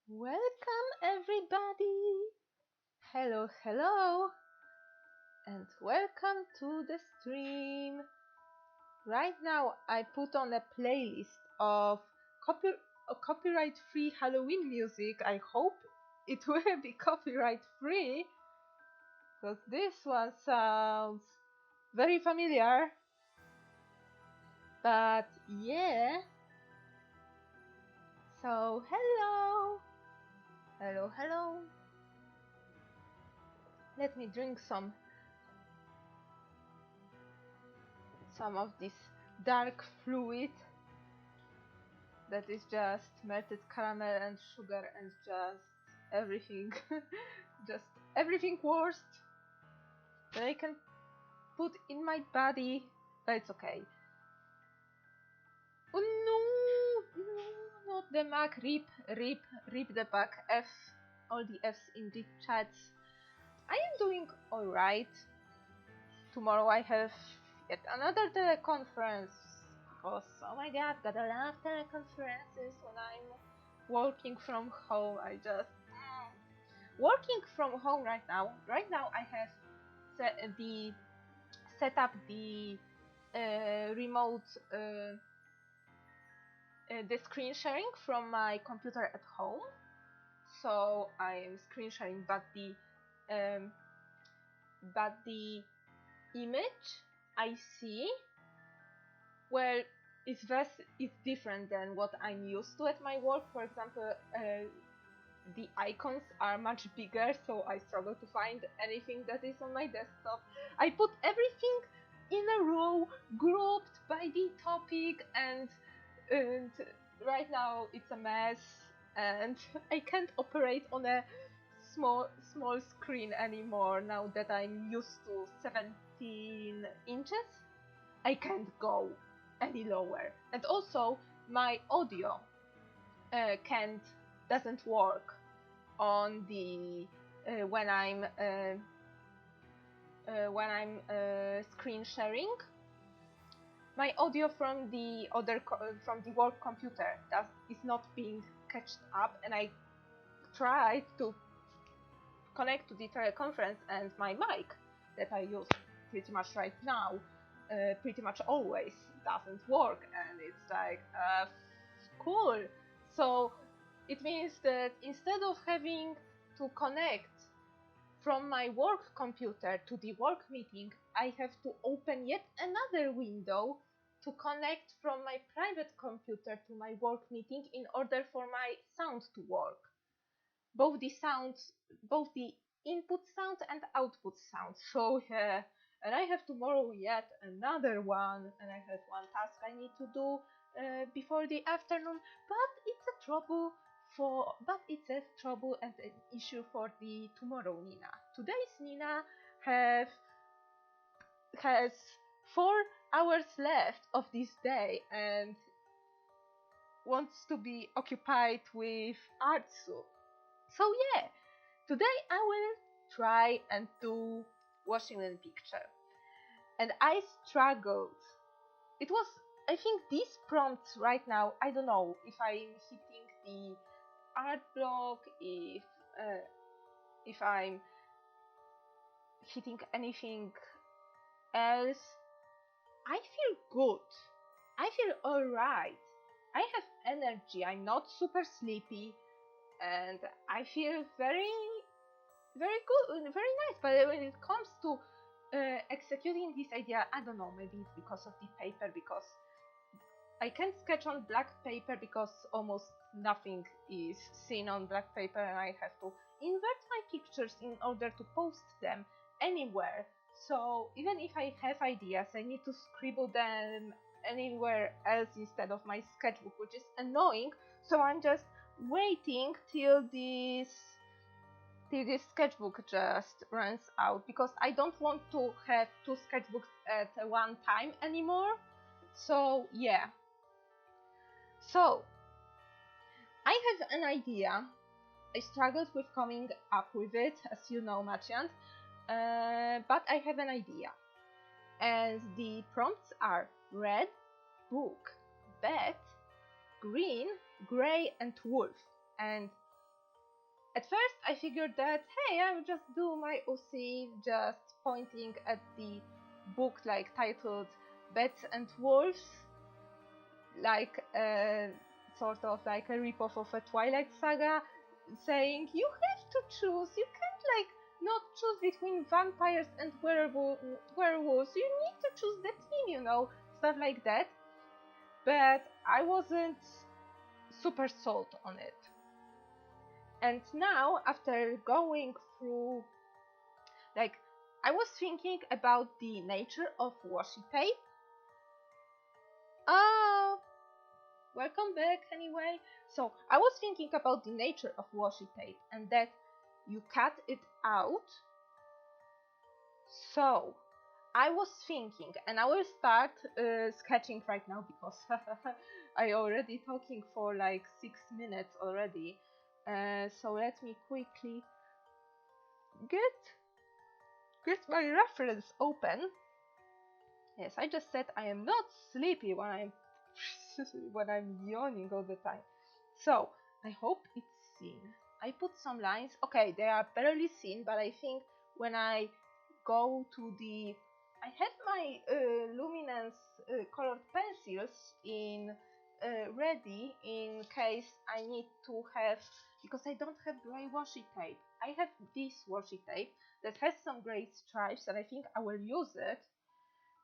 Welcome everybody! Hello, hello! And welcome to the stream! Right now I put on a playlist of copyright-free Halloween music. I hope it will be copyright-free, because this one sounds very familiar. But yeah. So hello! Hello, hello! Let me drink some of this dark fluid that is just melted caramel and sugar and just everything just everything worst that I can put in my body, but it's okay. Oh no, not the Mac. Rip the Mac. All the F's in the chats. I am doing alright. Tomorrow I have yet another teleconference, because oh my god, gotta love teleconferences when I'm working from home. Working from home right now. Right now I have set up the remote the screen sharing from my computer at home. So I am screen sharing, but the image I see, well, it's different than what I'm used to at my work. For example, the icons are much bigger, so I struggle to find anything that is on my desktop. I put everything in a row, grouped by the topic, and right now it's a mess, and I can't operate on a small screen anymore now that I'm used to 17 inches. I can't go any lower, and also my audio doesn't work on the when I'm screen sharing. My audio from the work computer is not being catched up, and I tried to connect to the teleconference, and my mic that I use pretty much right now, pretty much always doesn't work, and it's like cool. So it means that instead of having to connect from my work computer to the work meeting, I have to open yet another window to connect from my private computer to my work meeting in order for my sound to work. Both the input sound and output sound. So yeah, and I have tomorrow yet another one, and I have one task I need to do before the afternoon. But it's a trouble and an issue for the tomorrow Nina. Today's Nina has 4 hours left of this day and wants to be occupied with art soup. So yeah, today I will try and do Washiween picture. And I struggled. It was, I think, these prompts right now, I don't know if I'm hitting the art block, if I'm hitting anything else. I feel good. I feel alright. I have energy. I'm not super sleepy, and I feel very, very good, very nice. But when it comes to executing this idea, I don't know. Maybe it's because of the paper, because I can't sketch on black paper because almost nothing is seen on black paper, and I have to invert my pictures in order to post them anywhere. So even if I have ideas, I need to scribble them anywhere else instead of my sketchbook, which is annoying. So I'm just waiting till this sketchbook just runs out, because I don't want to have 2 sketchbooks at one time anymore. So yeah. So I have an idea. I struggled with coming up with it, as you know, Maciant, but I have an idea. And the prompts are red, book, bat, green, grey, and wolf. And At first I figured that, hey, I would just do my OC, just pointing at the book like titled Bats and Wolves, like sort of like a ripoff of a Twilight Saga, saying you have to choose, you can't like not choose between vampires and werewolves, you need to choose the team, you know, stuff like that. But I wasn't super sold on it. And now, after going through, like, I was thinking about the nature of washi tape. Oh, welcome back anyway. So, I was thinking about the nature of washi tape and that you cut it out. So, I was thinking, and I will start sketching right now because I already talking for like 6 minutes already. So let me quickly get my reference open. Yes, I just said I am not sleepy when I'm when I'm yawning all the time. So I hope it's seen. I put some lines. Okay, they are barely seen, but I think when I go to the, I have my luminance colored pencils in ready in case I need to have, because I don't have gray washi tape. I have this washi tape that has some gray stripes and I think I will use it.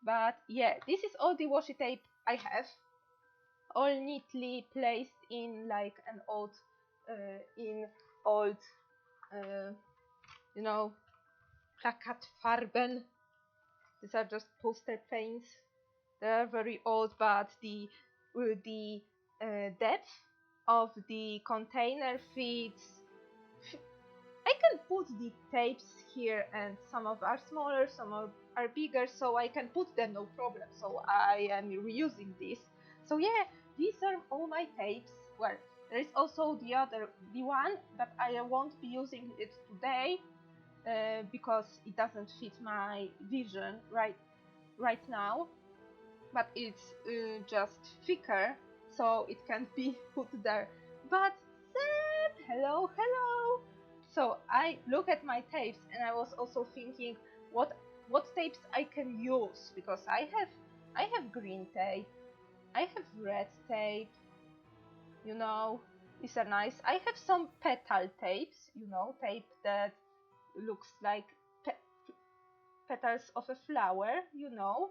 But yeah, this is all the washi tape I have, all neatly placed in like an old you know, Plakatfarben. These are just poster paints. They're very old, but the depth of the container fits. I can put the tapes here, and some of are smaller, some are bigger, so I can put them no problem. So I am reusing this. So yeah, these are all my tapes. Well, there is also the one, but I won't be using it today because it doesn't fit my vision right now. But it's just thicker, so it can't be put there. But Sam, hello. So I look at my tapes and I was also thinking what tapes I can use, because I have green tape, I have red tape, you know, these are nice. I have some petal tapes, you know, tape that looks like petals of a flower, you know.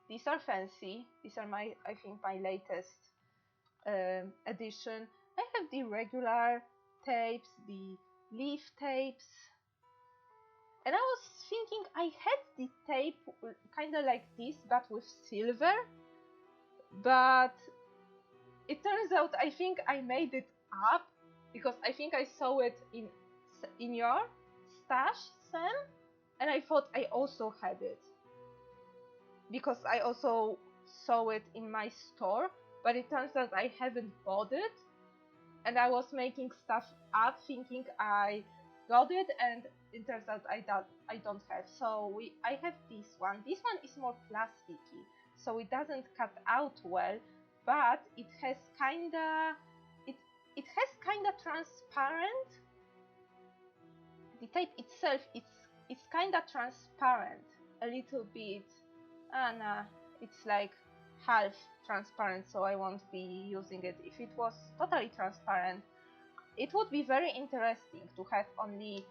These are fancy. These are I think my latest edition. I have the regular tapes, the leaf tapes. And I was thinking I had the tape kind of like this, but with silver. But it turns out I think I made it up, because I think I saw it in your stash, Sam. And I thought I also had it, because I also saw it in my store, but it turns out I haven't bought it, and I was making stuff up thinking I got it, and it turns out I don't have. So I have this one. This one is more plasticky, so it doesn't cut out well, but it has kinda transparent. The tape itself it's kinda transparent, a little bit. Nah, it's like half transparent, so I won't be using it. If it was totally transparent, it would be very interesting to have only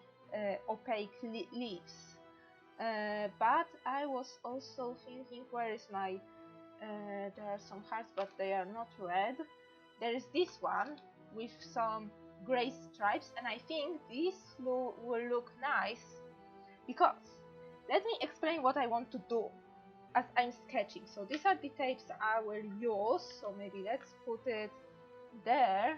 opaque leaves. But I was also thinking, where is my there are some hearts, but they are not red. There is this one with some gray stripes, and I think this will look nice, because let me explain what I want to do as I'm sketching. So these are the tapes I will use, so maybe let's put it there.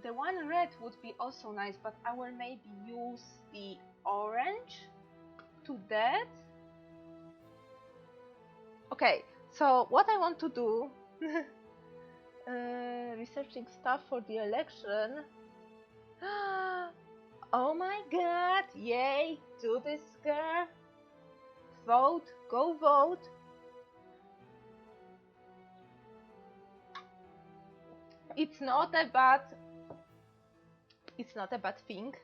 The one red would be also nice, but I will maybe use the orange to that. Okay, so what I want to do, researching stuff for the election. Oh my god, yay, do this, girl. Vote, go vote. It's not a bad It's not a bad thing.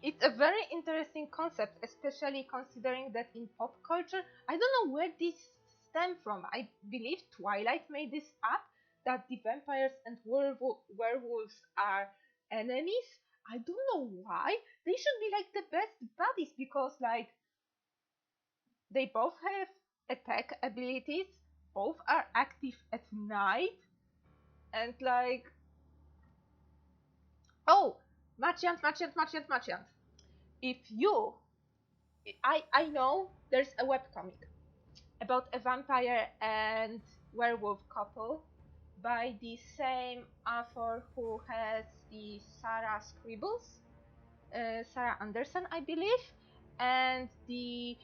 It's a very interesting concept, especially considering that in pop culture, I don't know where this stem from. I believe Twilight made this up, that the vampires and werewolves are enemies. I don't know why. They should be like the best buddies because like they both have attack abilities, both are active at night, and like oh, Marchant. If you I know there's a webcomic about a vampire and werewolf couple by the same author who has the Sarah Scribbles, Sarah Anderson, I believe, and it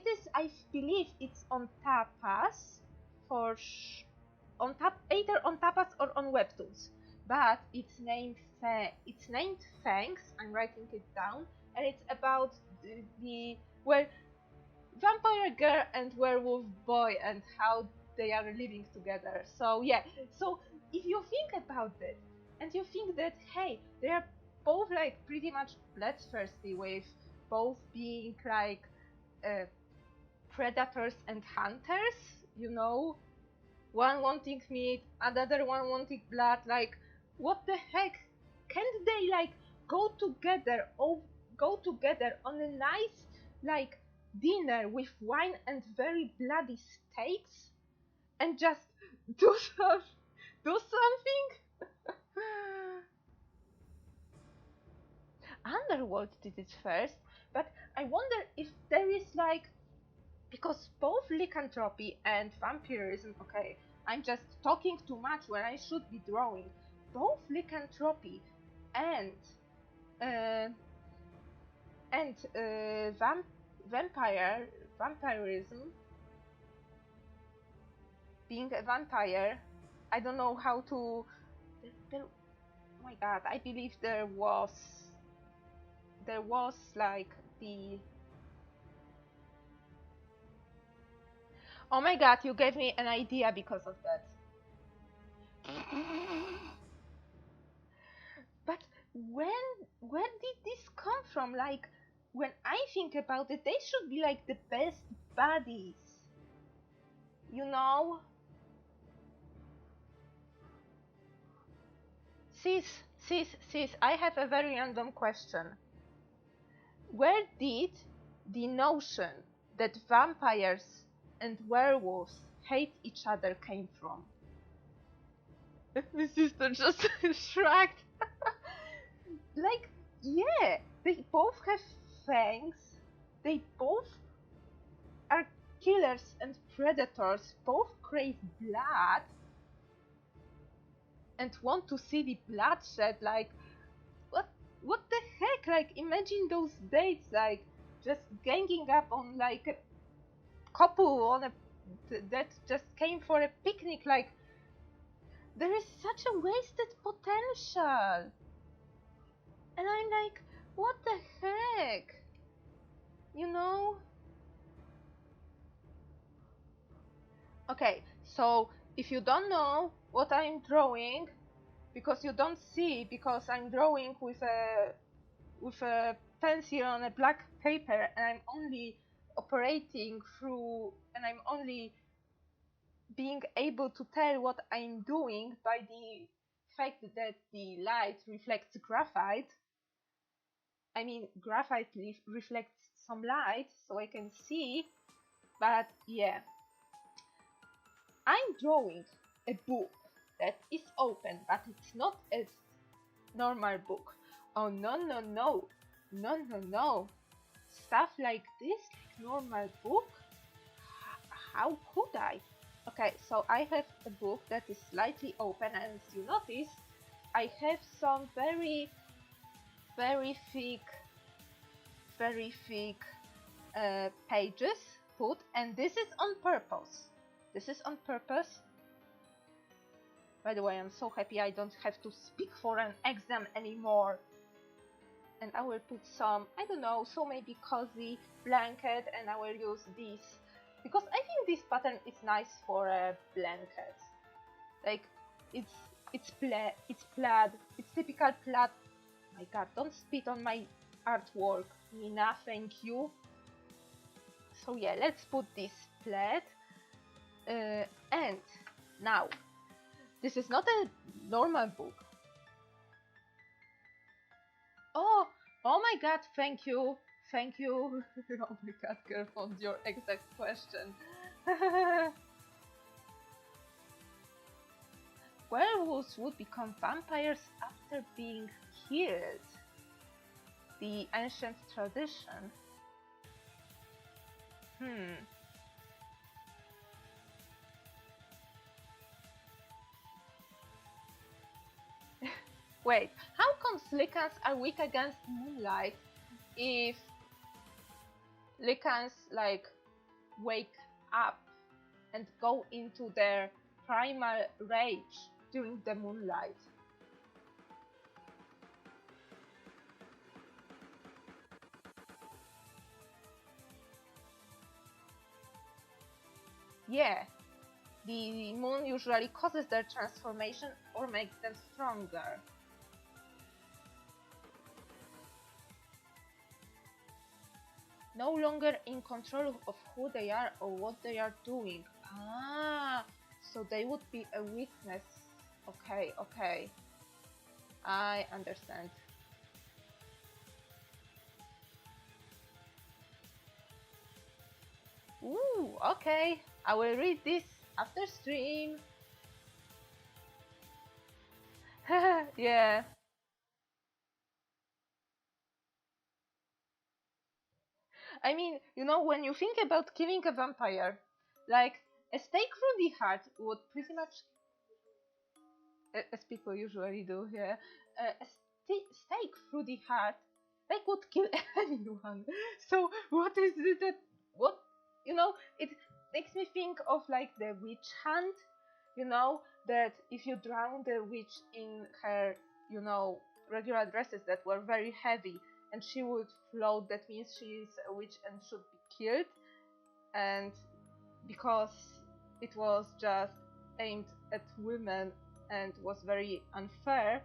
is, I believe, it's on Tapas either on Tapas or on Webtoons, but it's named Fangs. I'm writing it down, and it's about the where vampire girl and werewolf boy and how they are living together. So yeah, so if you think about it and you think that hey, they are both like pretty much bloodthirsty, with both being like predators and hunters, you know, one wanting meat, another one wanting blood, like what the heck, can't they like go together on a nice like dinner with wine and very bloody steaks and just do something? Underworld did it first, but I wonder if there is like, because both lycanthropy and vampirism, okay, I'm just talking too much when I should be drawing. Both lycanthropy and vampirism, being a vampire, I don't know how to. Oh my god, I believe there was like the. Oh my god, you gave me an idea because of that. But where did this come from? Like, when I think about it, they should be like the best buddies. You know? Sis, I have a very random question. Where did the notion that vampires and werewolves hate each other came from? My sister just shrugged. Like, yeah, they both have fangs, they both are killers and predators, both crave blood and want to see the bloodshed. Like, what the heck? Like, imagine those dates, like just ganging up on like a couple on a that just came for a picnic. Like, there is such a wasted potential, and I'm like, what the heck, you know? Okay, so if you don't know what I'm drawing, because you don't see, because I'm drawing with a pencil on a black paper, and I'm only operating through, and I'm only being able to tell what I'm doing by the fact that the light reflects graphite. I mean, graphite reflects some light, so I can see, but yeah. I'm drawing a book that is open, but it's not a normal book. Oh no. Stuff like this, like normal book? How could I? Okay, so I have a book that is slightly open, and as you notice, I have some very thick pages put, and this is on purpose. By the way, I'm so happy I don't have to speak for an exam anymore. And I will put some, I don't know, so maybe cozy blanket, and I will use this because I think this pattern is nice for a blanket. Like, it's plaid, it's typical plaid. Oh my god, don't spit on my artwork, Nina, thank you. So yeah, let's put this flat. And now, this is not a normal book. Oh my god, thank you. Oh my god, girl found your exact question. Werewolves would become vampires after being killed. The ancient tradition. Wait, how comes Lycans are weak against moonlight if Lycans like wake up and go into their primal rage during the moonlight? Yeah, the moon usually causes their transformation or makes them stronger. No longer in control of who they are or what they are doing. Ah, so they would be a weakness. Okay, okay. I understand. Ooh, okay. I will read this after stream. Yeah. I mean, you know, when you think about killing a vampire, like a stake through the heart would pretty much, as people usually do, yeah, a stake through the heart, like would kill anyone. So what is it that what you know? It makes me think of like the witch hunt. You know that if you drown the witch in her, you know, regular dresses that were very heavy, and she would float, that means she is a witch and should be killed. And because it was just aimed at women and was very unfair,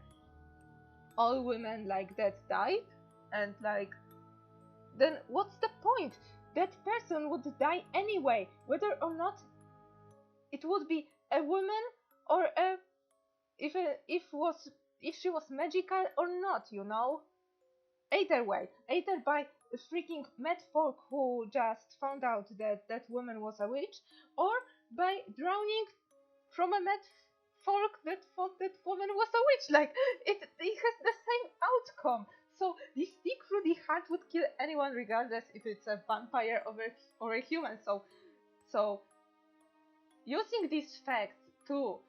all women like that died. And like, then what's the point? That person would die anyway, whether or not it would be a woman or a if she was magical or not, you know. Either way, either by a freaking mad folk who just found out that that woman was a witch, or by drowning from a mad folk that thought that woman was a witch. Like, it has the same outcome. So the stick through the heart would kill anyone regardless if it's a vampire or a human. So using these facts to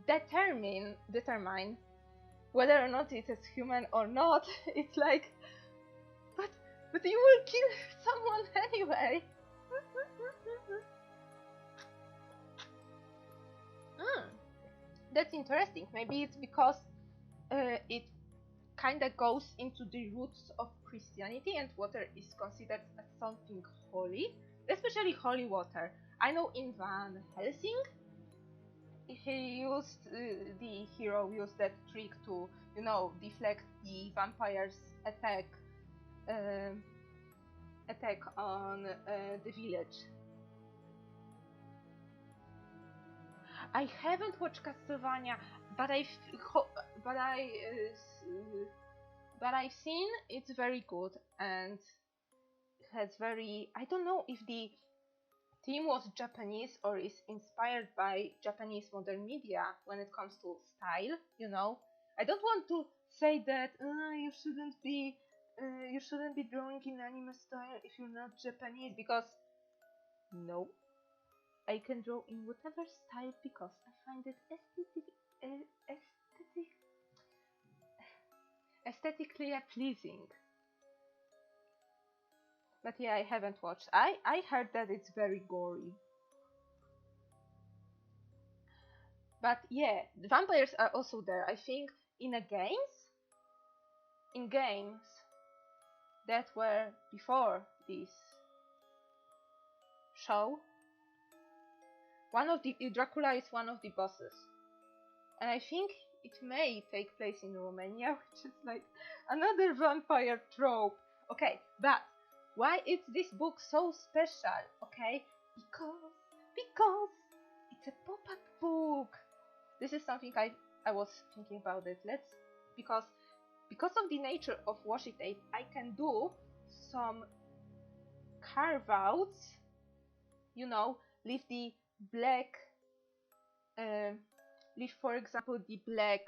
determine whether or not it is human or not, it's like, but you will kill someone anyway. That's interesting. Maybe it's because it kind of goes into the roots of Christianity, and water is considered as something holy, especially holy water. I know in Van Helsing, the hero used that trick to, you know, deflect the vampire's attack on the village. I haven't watched Castlevania, but I've seen it's very good and has very. I don't know if the theme was Japanese or is inspired by Japanese modern media when it comes to style. You know, I don't want to say that you shouldn't be drawing in anime style if you're not Japanese, because no. I can draw in whatever style because I find it aesthetically pleasing. But yeah, I haven't watched. I heard that it's very gory. But yeah, the vampires are also there. I think in games that were before this show, Dracula is one of the bosses, and I think it may take place in Romania, which is like another vampire trope. Okay, but why is this book so special? Okay, because it's a pop-up book. This is something I was thinking about it. Because of the nature of washi tape, I can do some carve outs, leave the black, leave for example the black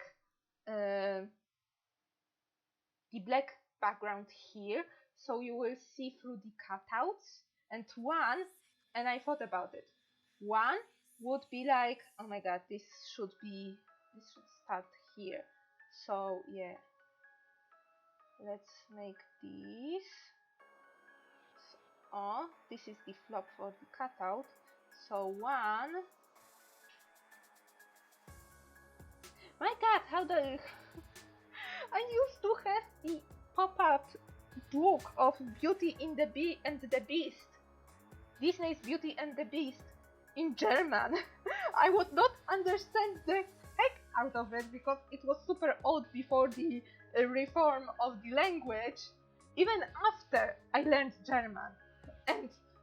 background here, so you will see through the cutouts, and I thought about it. One would be like, oh my god, this should start here. So yeah, let's make this. Oh, this is the flop for the cutout. So one. My god, how the I used to have the pop-up book of Beauty and the Beast. Disney's Beauty and the Beast in German. I would not understand the heck out of it because it was super old before the reform of the language. Even after I learned German,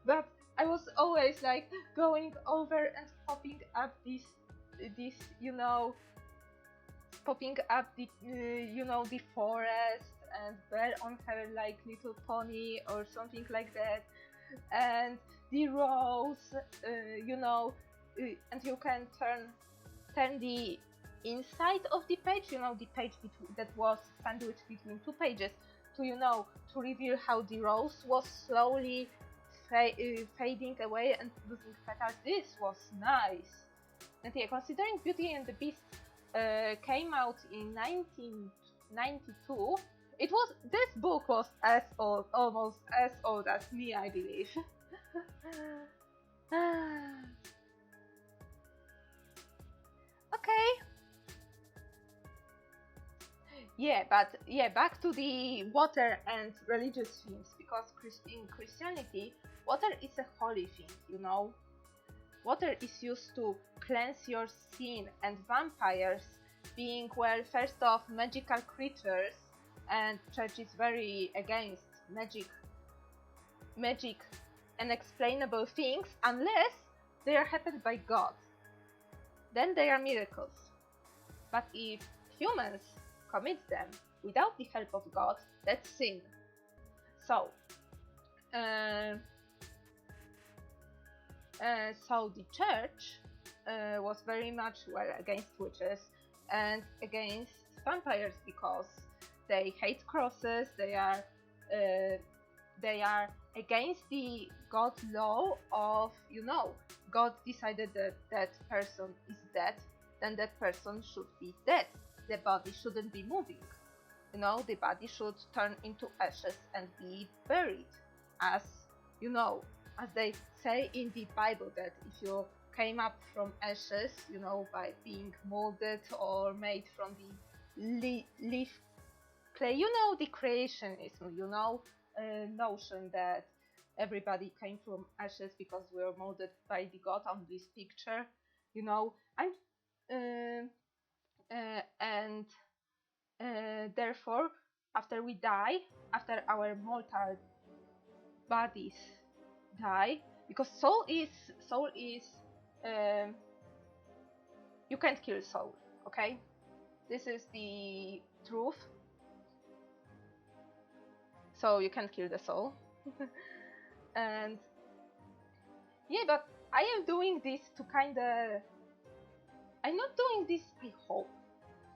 but I was always like going over and popping up this popping up the the forest and Belle on her like little pony or something like that, and the rose, and you can turn the inside of the page, the page that was sandwiched between two pages, to reveal how the rose was slowly fading away and losing petals. This was nice. And yeah, considering Beauty and the Beast came out in 1992, this book was almost as old as me, I believe. Okay. Back to the water and religious themes, because in Christianity, water is a holy thing, Water is used to cleanse your sin, and vampires being, well, first off, magical creatures, and church is very against magic, unexplainable things, unless they are happened by God. Then they are miracles. But if humans commit them without the help of God, that's sin. So the church was very much, well, against witches and against vampires, because they hate crosses. They are against the God law of, God decided that that person is dead, then that person should be dead. The body shouldn't be moving. The body should turn into ashes and be buried, as as they say in the Bible, that if you came up from ashes, by being molded or made from the leaf clay, the creationism, notion that everybody came from ashes because we were molded by the God on this picture, and therefore, after we die, after our mortal bodies die, because soul is you can't kill soul, okay? This is the truth. So you can't kill the soul. And yeah, but I am doing this to I'm not doing this, I hope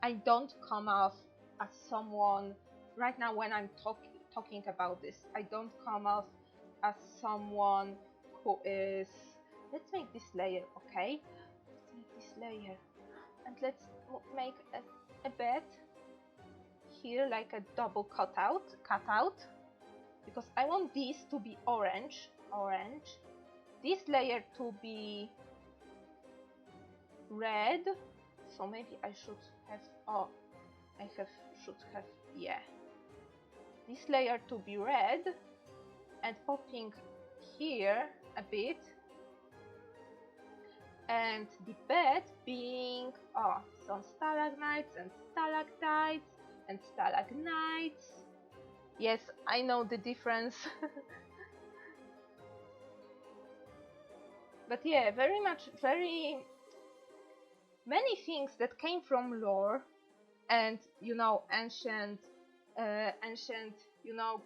I don't come off as someone right now when I'm talking about this. I don't come off as someone who is. Let's make this layer, okay? Let's make this layer, and let's make a bed here, like a double cutout, because I want this to be orange. This layer to be red. So maybe I should have. Should have. Yeah. This layer to be red, and popping here a bit, and the bed being some stalagmites and stalactites and stalagmites. Yes, I know the difference. But yeah, very many things that came from lore and ancient,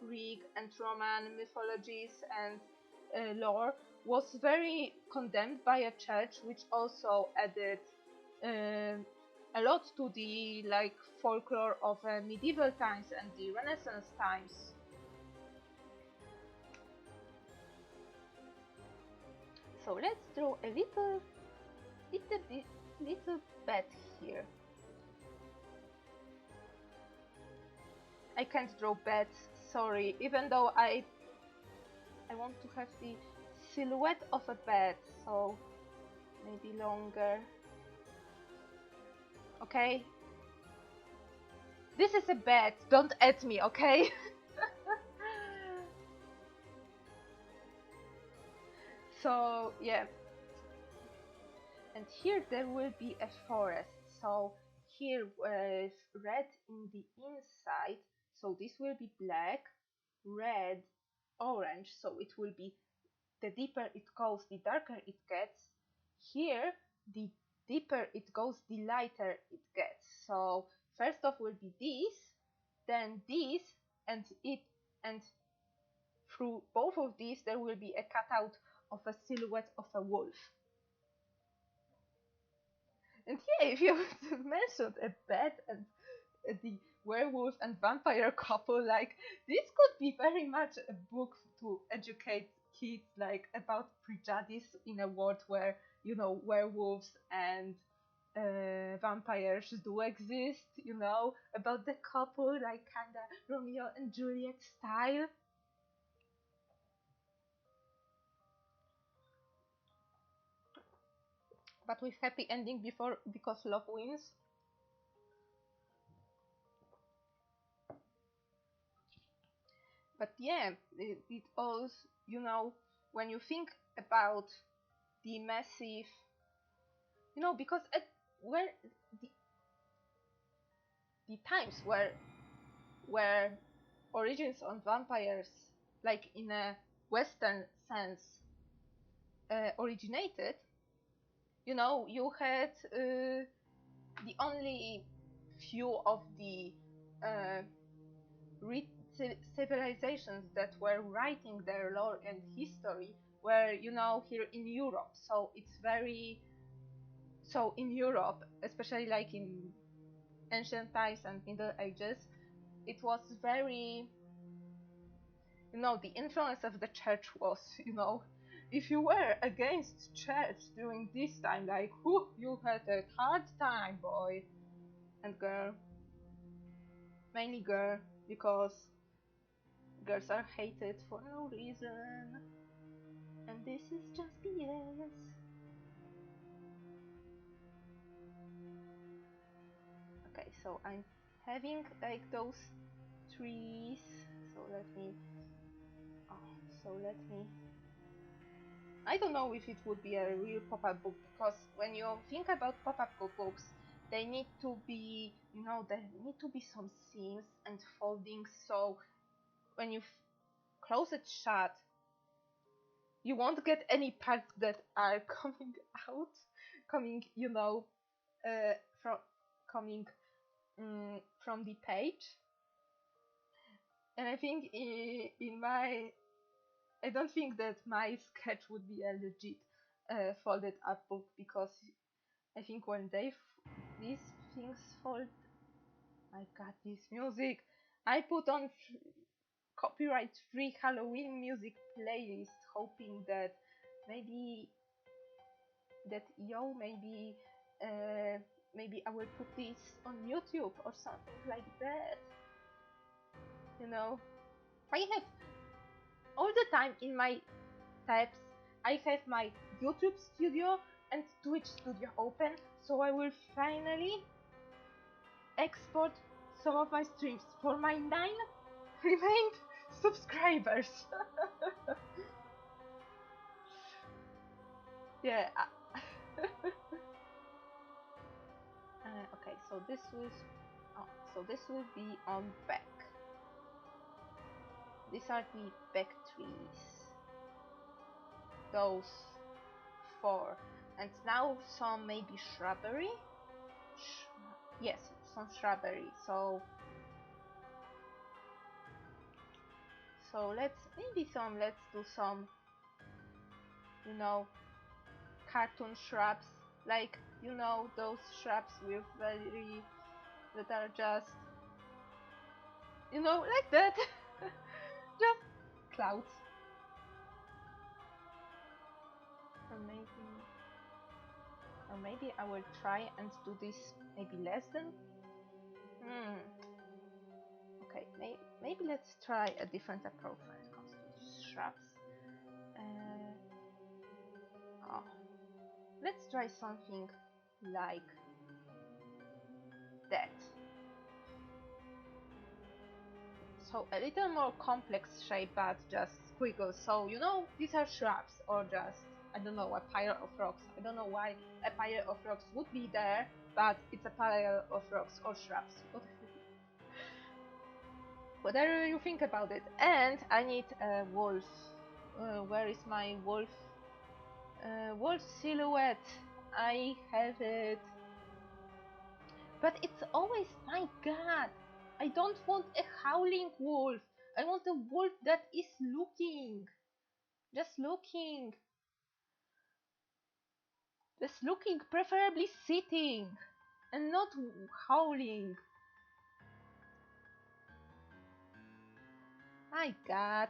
Greek and Roman mythologies and lore was very condemned by a church, which also added a lot to the folklore of medieval times and the Renaissance times. So let's draw a little bed here. I can't draw beds, sorry, even though I want to have the silhouette of a bed, so maybe longer. Okay. This is a bed, don't add me, okay? So, yeah. And here there will be a forest. So here with red in the inside, so this will be black, red, orange, so it will be, the deeper it goes, the darker it gets. Here, the deeper it goes, the lighter it gets. So first off will be this, then this, and through both of these there will be a cutout of a silhouette of a wolf. And yeah, if you mentioned a bed and the werewolf and vampire couple, this could be very much a book to educate kids about prejudice in a world where werewolves and vampires do exist, about the couple, kinda Romeo and Juliet style. But with happy ending because love wins. But yeah, it all, when you think about the massive, because where the times where origins on vampires, in a Western sense, originated, you had the only few of the uh, civilizations that were writing their lore and history were, here in Europe. So it's very, so in Europe, especially in ancient times and Middle Ages, it was very, the influence of the church was, if you were against church during this time, whew, you had a hard time, boy and girl. Mainly girl, because girls are hated for no reason. And this is just BS. Okay, so I'm having those trees. So let me. I don't know if it would be a real pop-up book, because when you think about pop-up books, they need to be, there need to be some seams and foldings. So when you close it shut, you won't get any parts that are coming out, from coming from the page. And I think I don't think that my sketch would be a legit folded up book, because I think when these things fold, I got this music. I put on copyright free Halloween music playlist, hoping that maybe maybe I will put this on YouTube or something like that. I have all the time in my tabs, I have my YouTube studio and Twitch studio open, so I will finally export some of my streams for my 9 remained subscribers. Yeah. Okay, so this will be on back. These are the back trees. Those 4, and now some maybe shrubbery. Yes, some shrubbery. So let's do some, you know, cartoon shrubs, like, you know, those shrubs with that are just, you know, like that. Just clouds. Or maybe I will try and do this maybe less than. Okay, maybe let's try a different approach when it comes to shrubs. Let's try something like that. So a little more complex shape, but just squiggles. So, you know, these are shrubs, or just, I don't know, a pile of rocks. I don't know why a pile of rocks would be there, but it's a pile of rocks or shrubs. Whatever you think about it. And I need a wolf. Where is my wolf? Wolf silhouette. I have it. But it's always, my god, I don't want a howling wolf. I want a wolf that is looking. Just looking. Just looking, preferably sitting. And not howling. My god.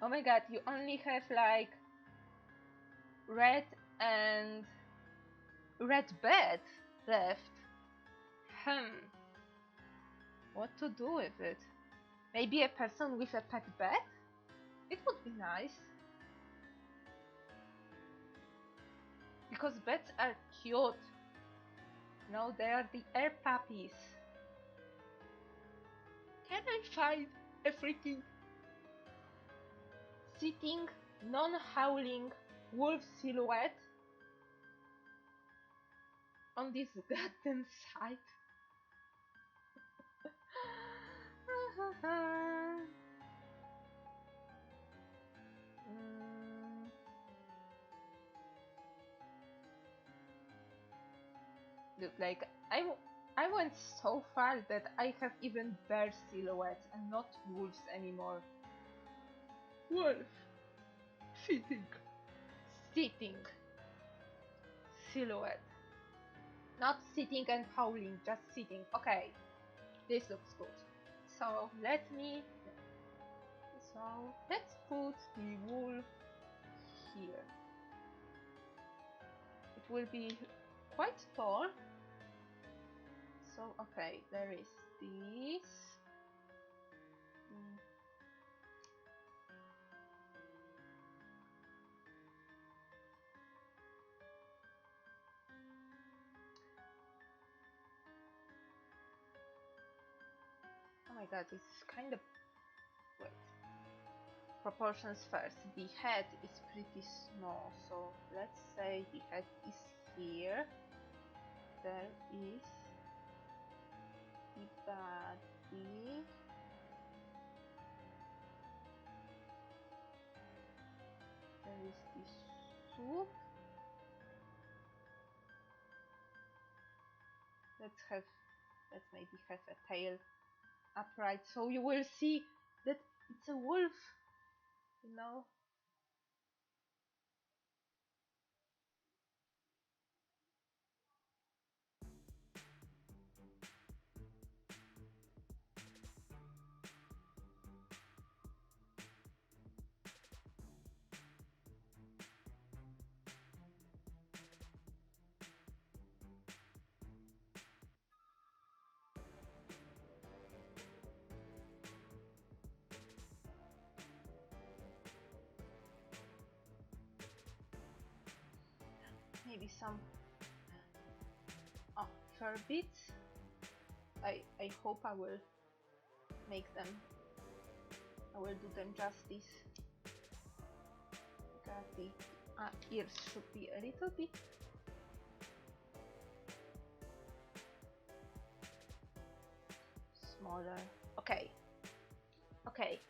Oh my god, you only have like red and red bed left. What to do with it? Maybe a person with a pet bed? It would be nice. Because beds are cute. No, they are the air puppies. Can I find a freaking sitting, non-howling wolf silhouette on this goddamn site? Look, like, I went so far that I have even bear silhouettes and not wolves anymore. Wolf. Sitting. Silhouette. Not sitting and howling, just sitting. Okay, this looks good. So let's put the wolf here. It will be quite tall. So okay, there is this. Oh my god, it's kind of... Wait. Proportions first. The head is pretty small, so let's say the head is here. There is the body. There is the soup. Let's maybe have a tail upright, so you will see that it's a wolf, you know. Maybe some fur bits. I hope I will make them. I will do them justice. Got the Ears should be a little bit smaller. Okay. Okay.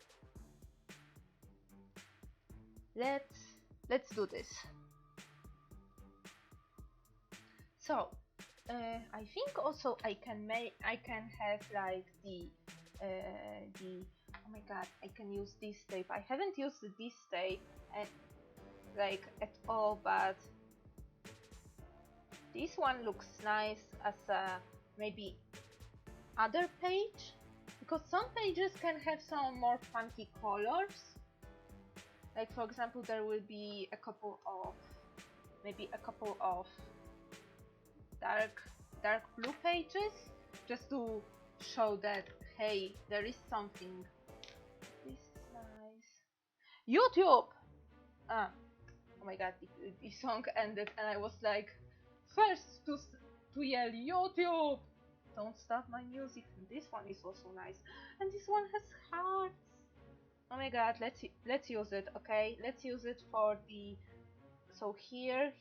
Let's do this. So I think also I can have like the oh my god, I can use this tape. I haven't used this tape like at all, but this one looks nice as a maybe other page, because some pages can have some more funky colors. Like for example, there will be a couple of dark blue pages, just to show that hey, there is something. This is nice. YouTube! Oh my god, the song ended and I was like first to yell YouTube! Don't stop my music. And this one is also nice. And this one has hearts. Oh my god, let's use it, okay? Let's use it for the... So here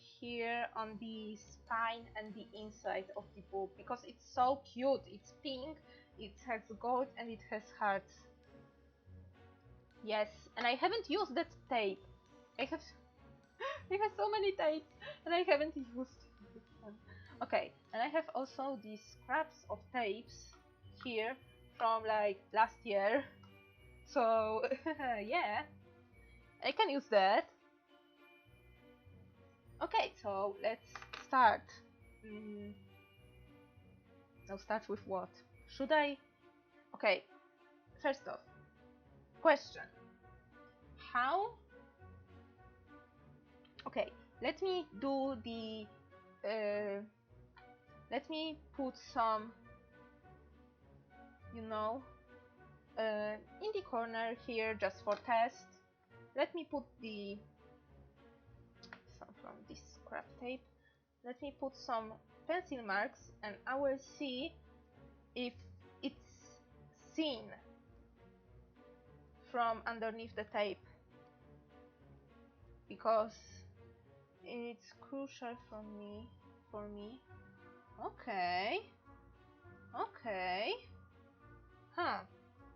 on the spine and the inside of the book, because it's so cute. It's pink, it has gold, and it has hearts. Yes, and I haven't used that tape. I have so many tapes, and I haven't used them. Okay, and I have also these scraps of tapes here from like last year. So yeah, I can use that. Okay, so let's start. I'll start with what? Should I? Okay, first off, question. How? Okay, let me do the... let me put some, you know, in the corner here, just for test. Let me put the... some from this scrap tape. Let me put some pencil marks and I will see if it's seen from underneath the tape, because it's crucial for me. Okay.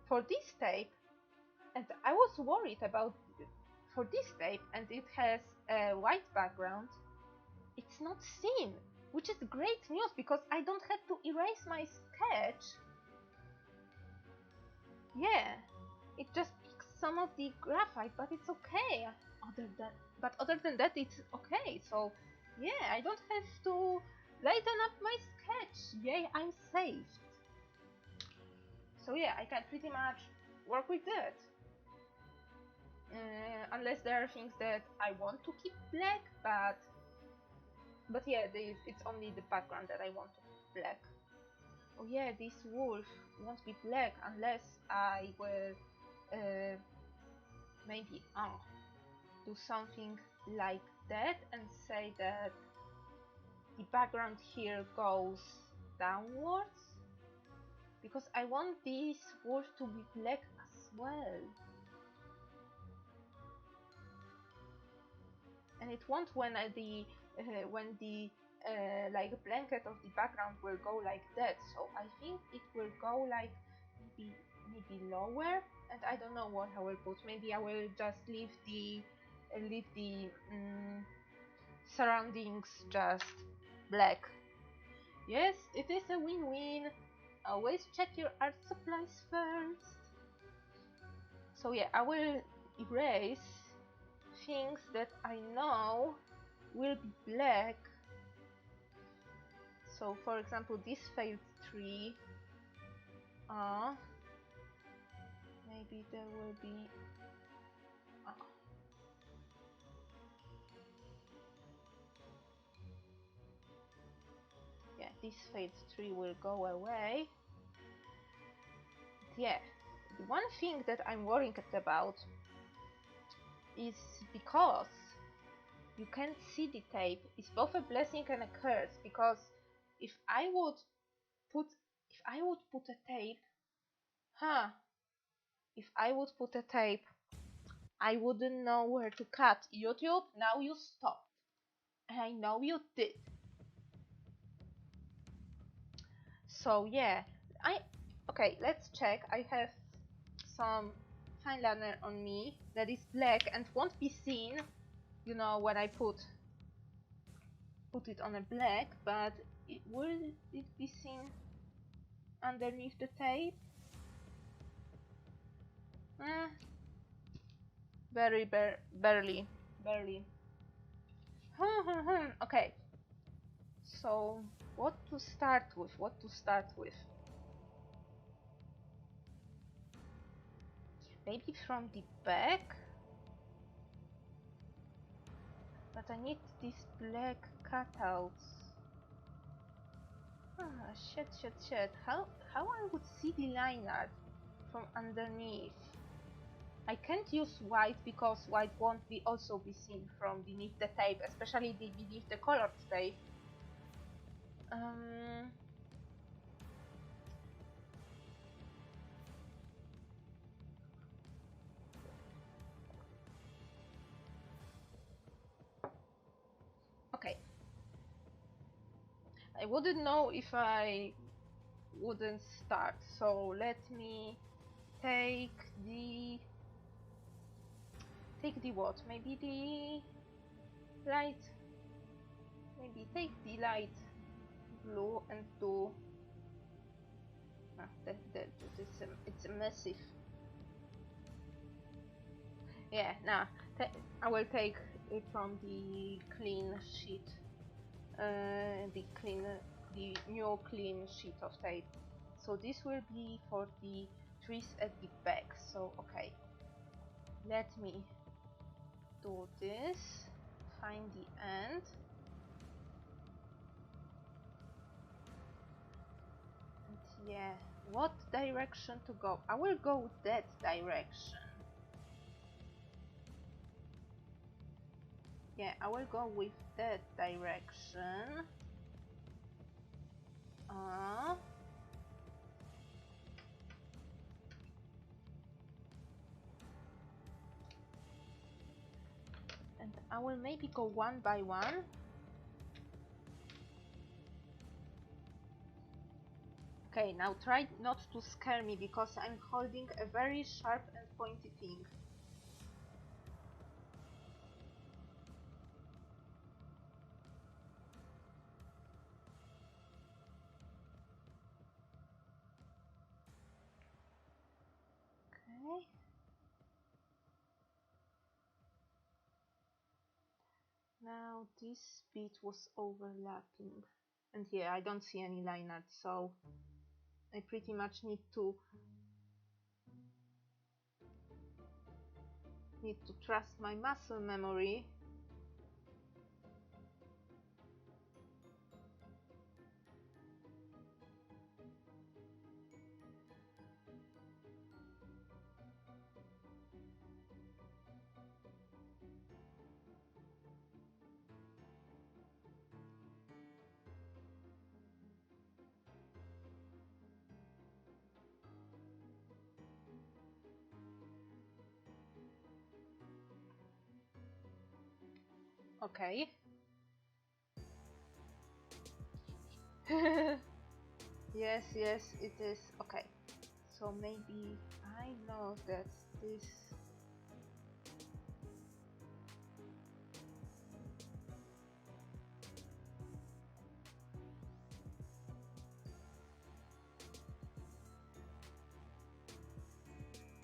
For this tape, and I was worried about for this tape, and it has a white background, it's not seen, which is great news because I don't have to erase my sketch. Yeah, it just picks some of the graphite, but it's okay. Other than that, it's okay. So yeah, I don't have to lighten up my sketch. Yay, I'm saved. So yeah, I can pretty much work with that. Unless there are things that I want to keep black, but yeah, it's only the background that I want to keep black. Oh yeah, this wolf won't be black unless I will maybe do something like that and say that the background here goes downwards, because I want this wolf to be black as well. And it won't when the like blanket of the background will go like that. So I think it will go like maybe lower, and I don't know what I will put. Maybe I will just leave the surroundings just black. Yes, it is a win-win. Always check your art supplies first. So yeah, I will erase things that I know will be black. So for example, this failed tree. Maybe there will be yeah, this failed tree will go away. But yeah, the one thing that I'm worried about is because you can't see the tape. It's both a blessing and a curse, because if I would put a tape, if I would put a tape I wouldn't know where to cut. YouTube, now you stopped. And I know you did. So yeah, okay, let's check. I have some fine liner on me that is black and won't be seen, you know, when I put it on a black, but will it be seen underneath the tape? Barely. Okay, so what to start with? Maybe from the back? But I need these black cutouts. Ah, shit. How I would see the line art from underneath? I can't use white because white won't also be seen from beneath the tape, especially beneath the colored tape. Okay. I wouldn't know if I wouldn't start, so let me take the what? Maybe the light. Maybe take the light blue and do. It's massive. Yeah, nah. I will take it from the clean sheet. The new clean sheet of tape. So this will be for the trees at the back. So okay, let me do this. Find the end. And yeah, what direction to go? I will go that direction. Yeah, I will go with that direction. And I will maybe go one by one. Okay, now try not to scare me because I'm holding a very sharp and pointy thing. Okay. Now this bit was overlapping. And yeah, I don't see any line art, so I pretty much need to trust my muscle memory. Okay. Yes, it is. Okay. So maybe I know that this.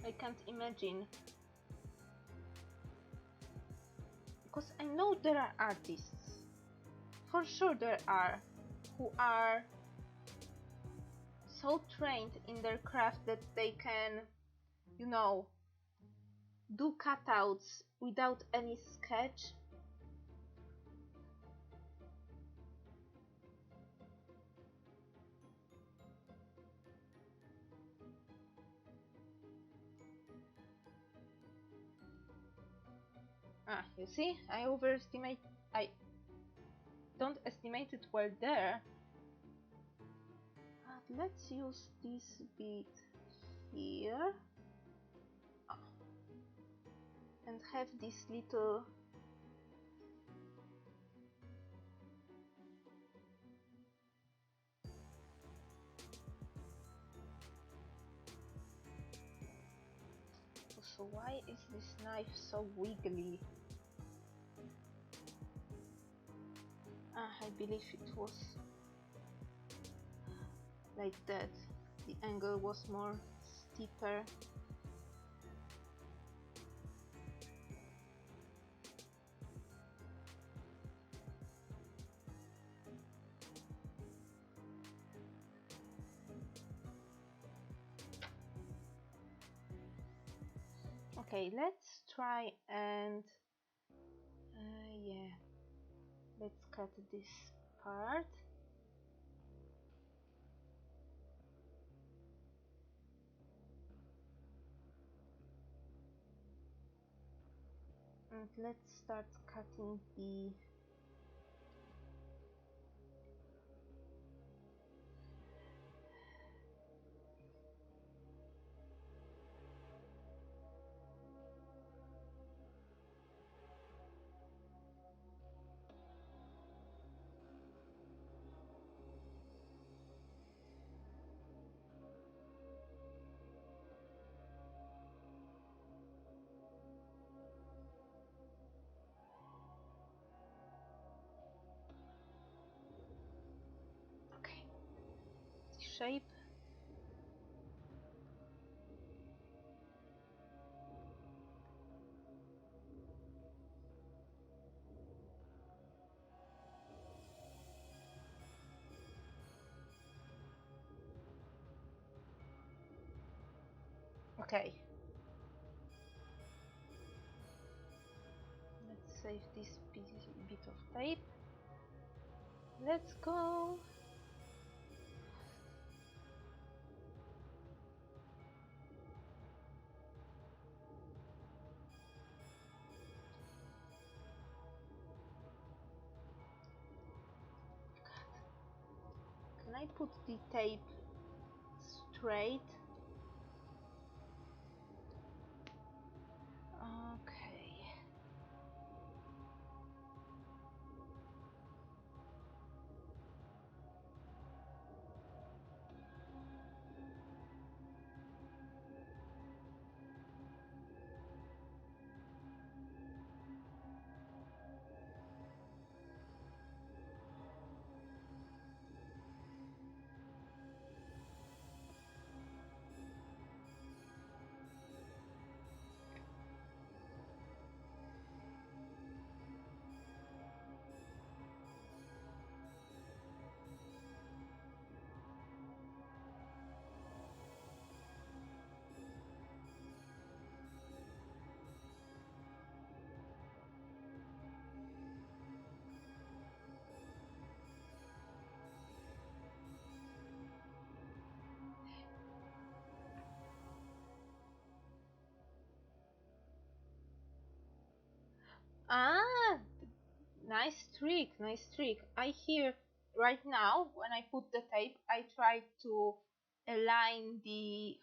I can't imagine. Because I know there are artists. For sure there are. Who are so trained in their craft that they can, you know, do cutouts without any sketch. Ah, you see, I don't estimate it well there. But let's use this bit here. and have this little so why is this knife so wiggly? I believe it was like that. The angle was more steeper. Okay, let's try and yeah, let's cut this part. And let's start cutting the shape. Okay. Let's save this bit of tape. Let's go. Can I put the tape straight? Okay. Ah, nice trick, nice trick. I hear right now when I put the tape, I try to align the,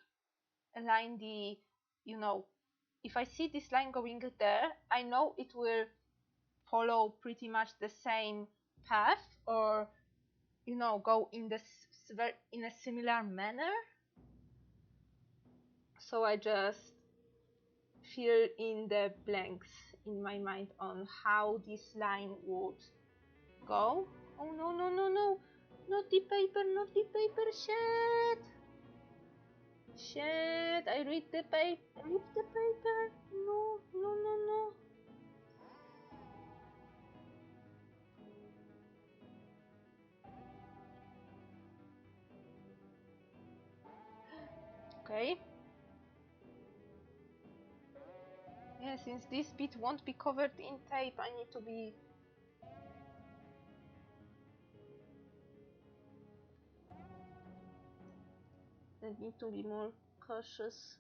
you know, if I see this line going there, I know it will follow pretty much the same path, or you know, go in in a similar manner. So I just fill in the blanks in my mind on how this line would go. Oh no, no, no, no, not the paper, not the paper. Shit, I read the paper. Read the paper. No, no, no, no. Okay. Yeah, since this bit won't be covered in tape, I need to be... I need to be more cautious.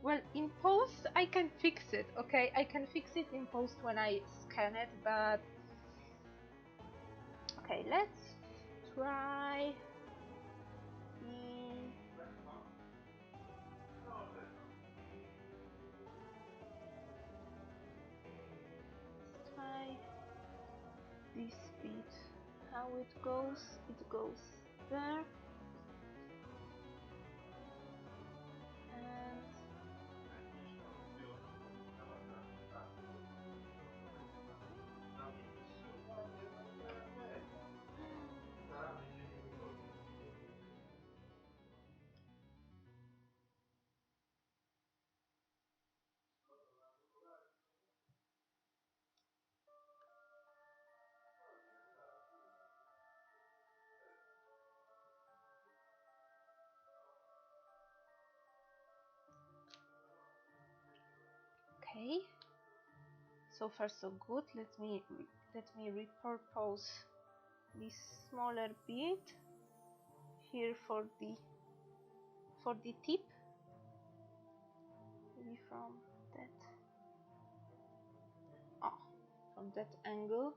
Well, in post I can fix it, okay? I can fix it in post when I scan it, but... Okay, let's try... try this bit. How it goes there. And okay, so far so good. Let me repurpose this smaller bit here for the tip, maybe from that angle.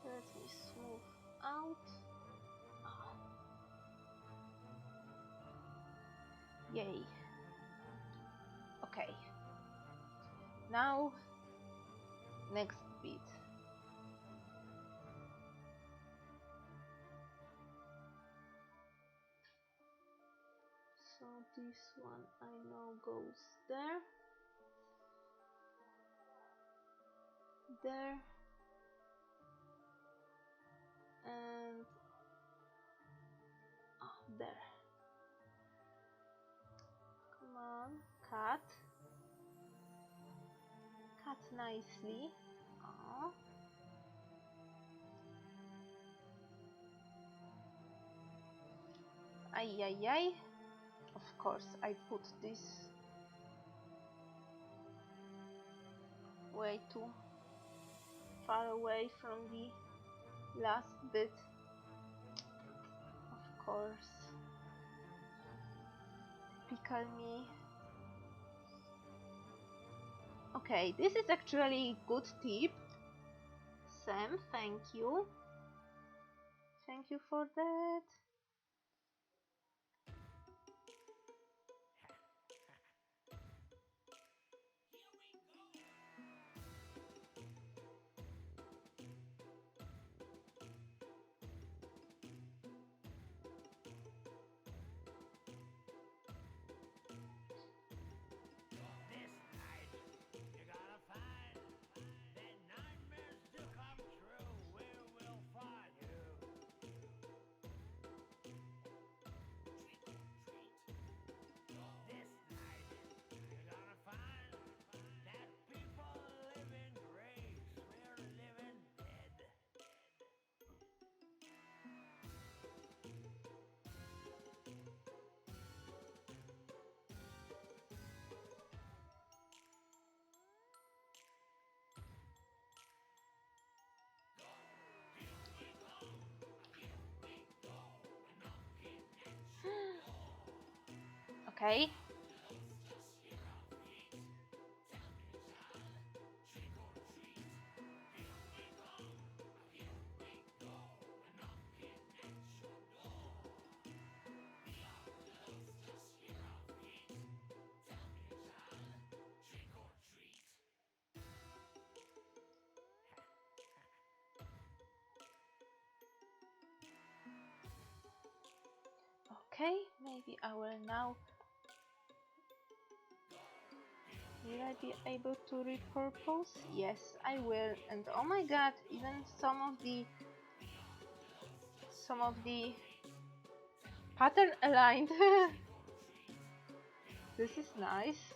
Let me smooth out. Yay. Okay. Now, next bit. So this one I know goes there. There. And there. Come on, cut. Cut nicely. Ay ay ay. Of course, I put this way too far away from the last bit. Of course. Typical me. Okay, this is actually a good tip. Sam, thank you. Thank you for that. Okay. Okay, maybe I will now. Will I be able to repurpose? Yes, I will. And oh my god, even some of the pattern aligned. This is nice.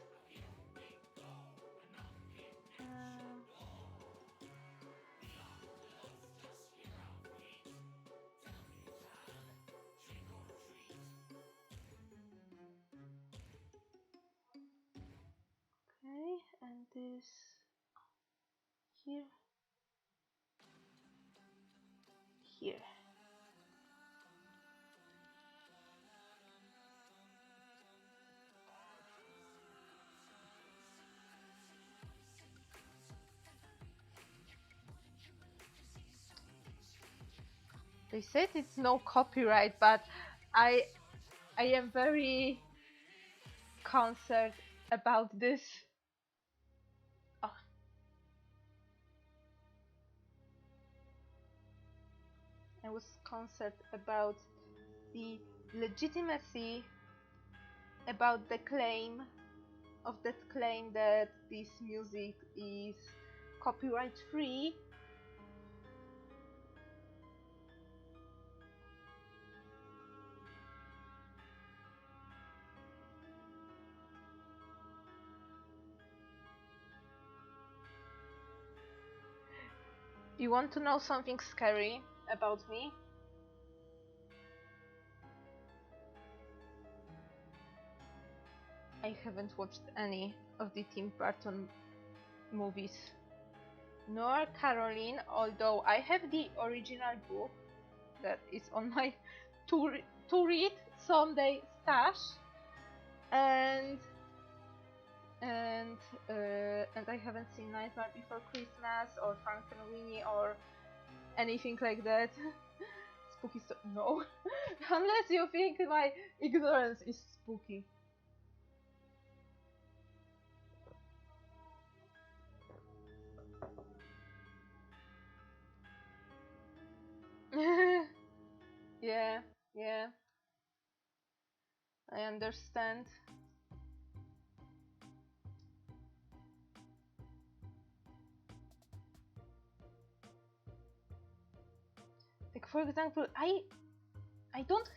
They said it's no copyright, but I am very concerned about this. Oh. I was concerned about the legitimacy, about the claim of that claim that this music is copyright free. You want to know something scary about me? I haven't watched any of the Tim Burton movies, nor Caroline, although I have the original book that is on my to read someday stash, and I haven't seen Nightmare Before Christmas or Frankenweenie or anything like that. Spooky stuff? No. Unless you think my ignorance is spooky. Yeah, yeah. I understand. Like, for example, I don't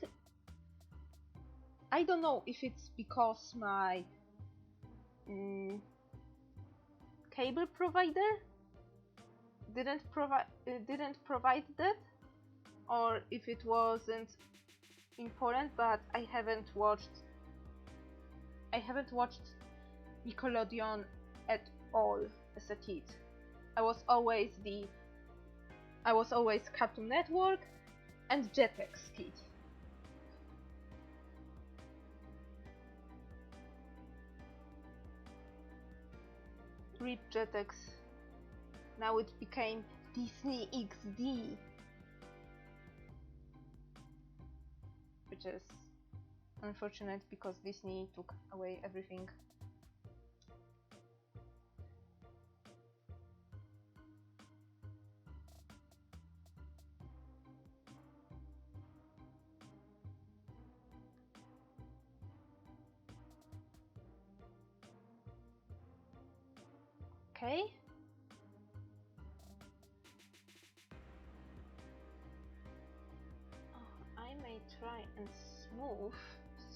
know if it's because my cable provider didn't provide that, or if it wasn't important, but I haven't watched Nickelodeon at all as a kid. I was always Cartoon Network and Jetix kid. RIP Jetix. Now it became Disney XD, which is unfortunate because Disney took away everything. Okay. I may try and smooth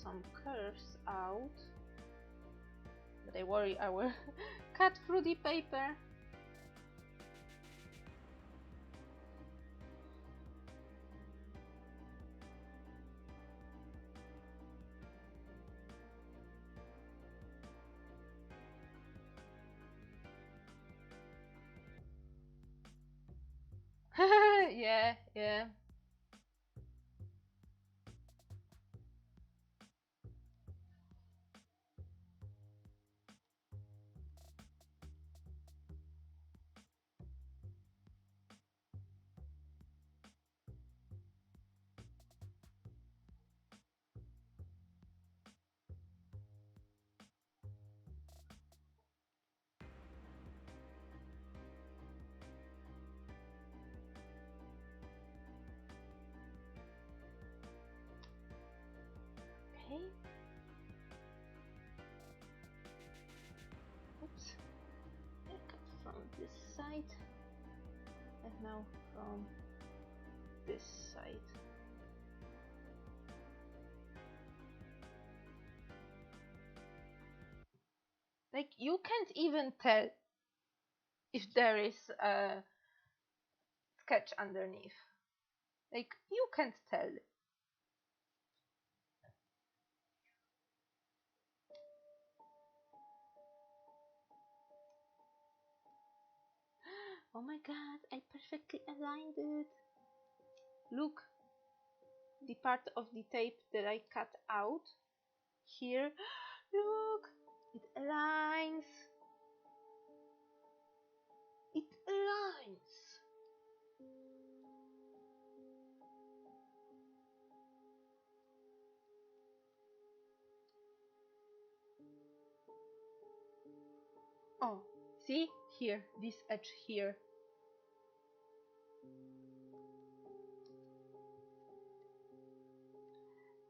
some curves out, but I worry I will cut through the paper. Yeah, yeah. Okay. Oops. I cut from this side, and now from this side. Like, you can't even tell if there is a sketch underneath. Like, you can't tell. Oh my god, I perfectly aligned it. Look, the part of the tape that I cut out here. Look, it aligns. It aligns. Oh, see here, this edge here.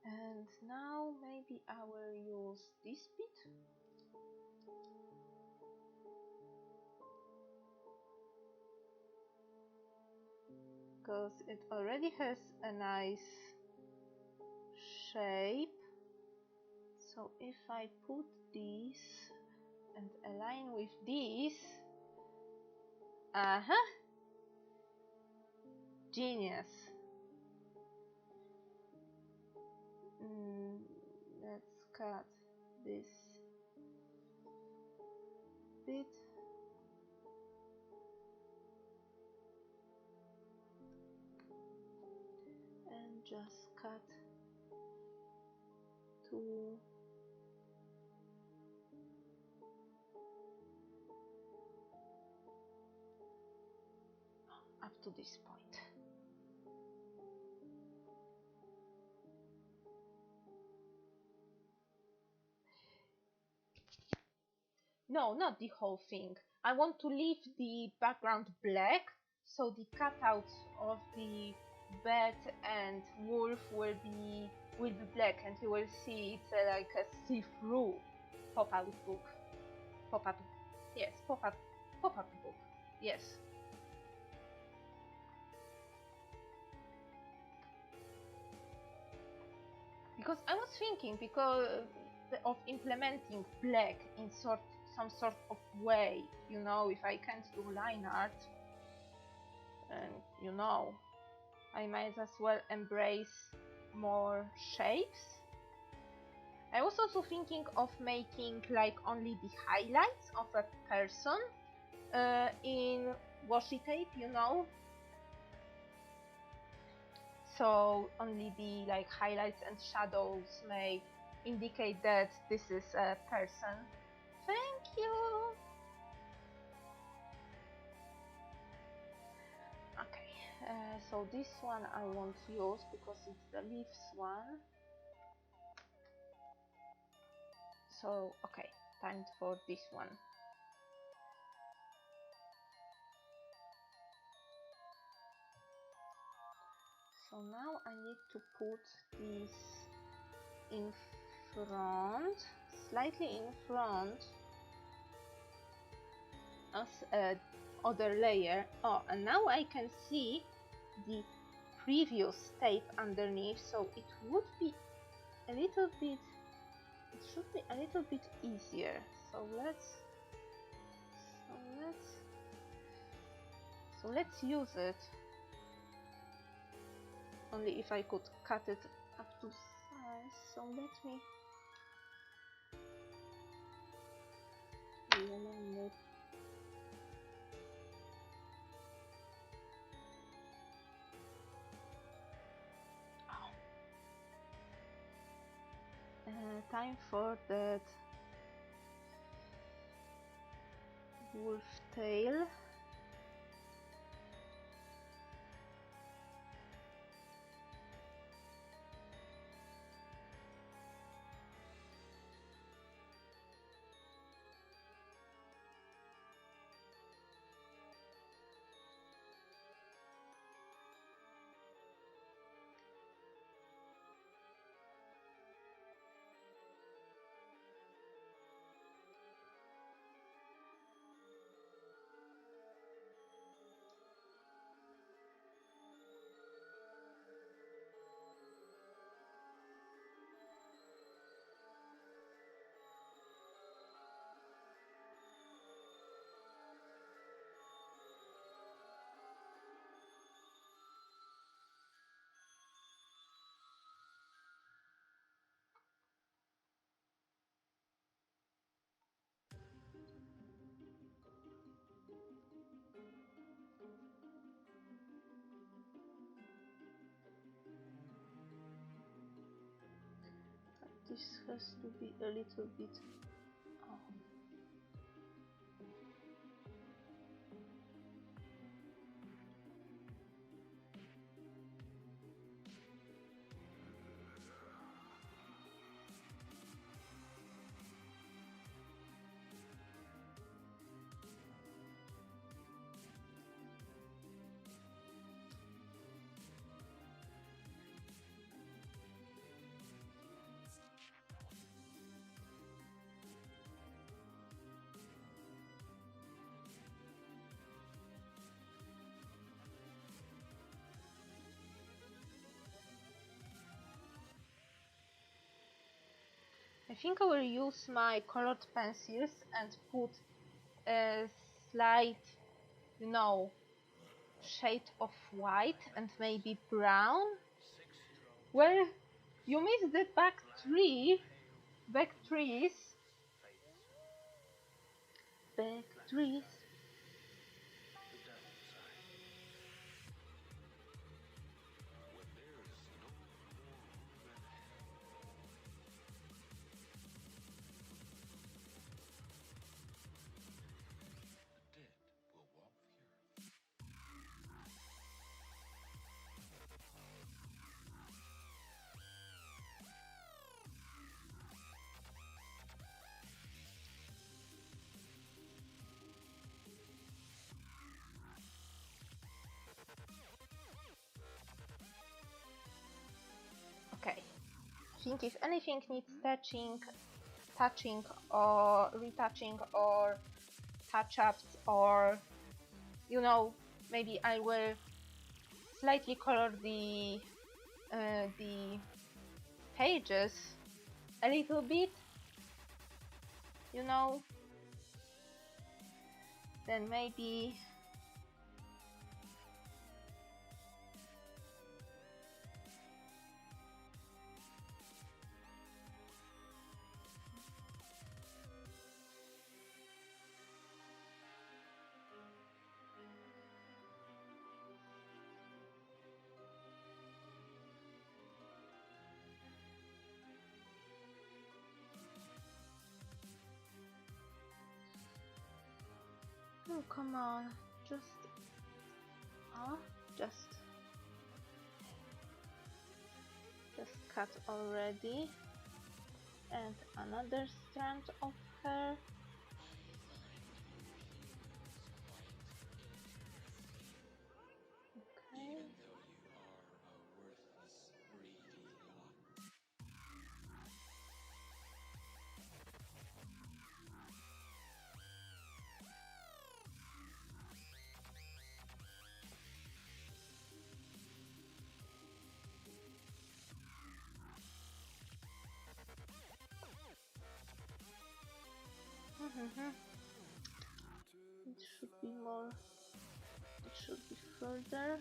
And now maybe I will use this bit. Because it already has a nice shape. So if I put this and align with this, genius. Let's cut this bit. And just cut to up to this point. No, not the whole thing. I want to leave the background black, so the cutout of the bat and wolf will be black, and you will see it's like a see-through pop-out book. Pop-up, yes, pop-up book, yes. Because I was thinking of implementing black in some sort of way, you know, if I can't do line art, and you know, I might as well embrace more shapes. I was also thinking of making like only the highlights of a person in washi tape, you know. So only the like highlights and shadows may indicate that this is a person. Thank you. Okay, so this one I won't use because it's the leaves one. So okay, time for this one. So now I need to put this in front, slightly in front, as a other layer. Oh, and now I can see the previous tape underneath, so it would be a little bit, it should be a little bit easier. So let's use it. Only if I could cut it up to size. So let me realign it. Time for that wolf tail. This has to be a little bit. Oh. I think I will use my colored pencils and put a slight, you know, shade of white and maybe brown. Well, you missed the back trees. Back trees. Okay. I think if anything needs touching or retouching or touch-ups, or you know, maybe I will slightly color the pages a little bit, you know, then maybe oh, come on, just cut already, and another strand of hair. Okay. It should be more, it should be further.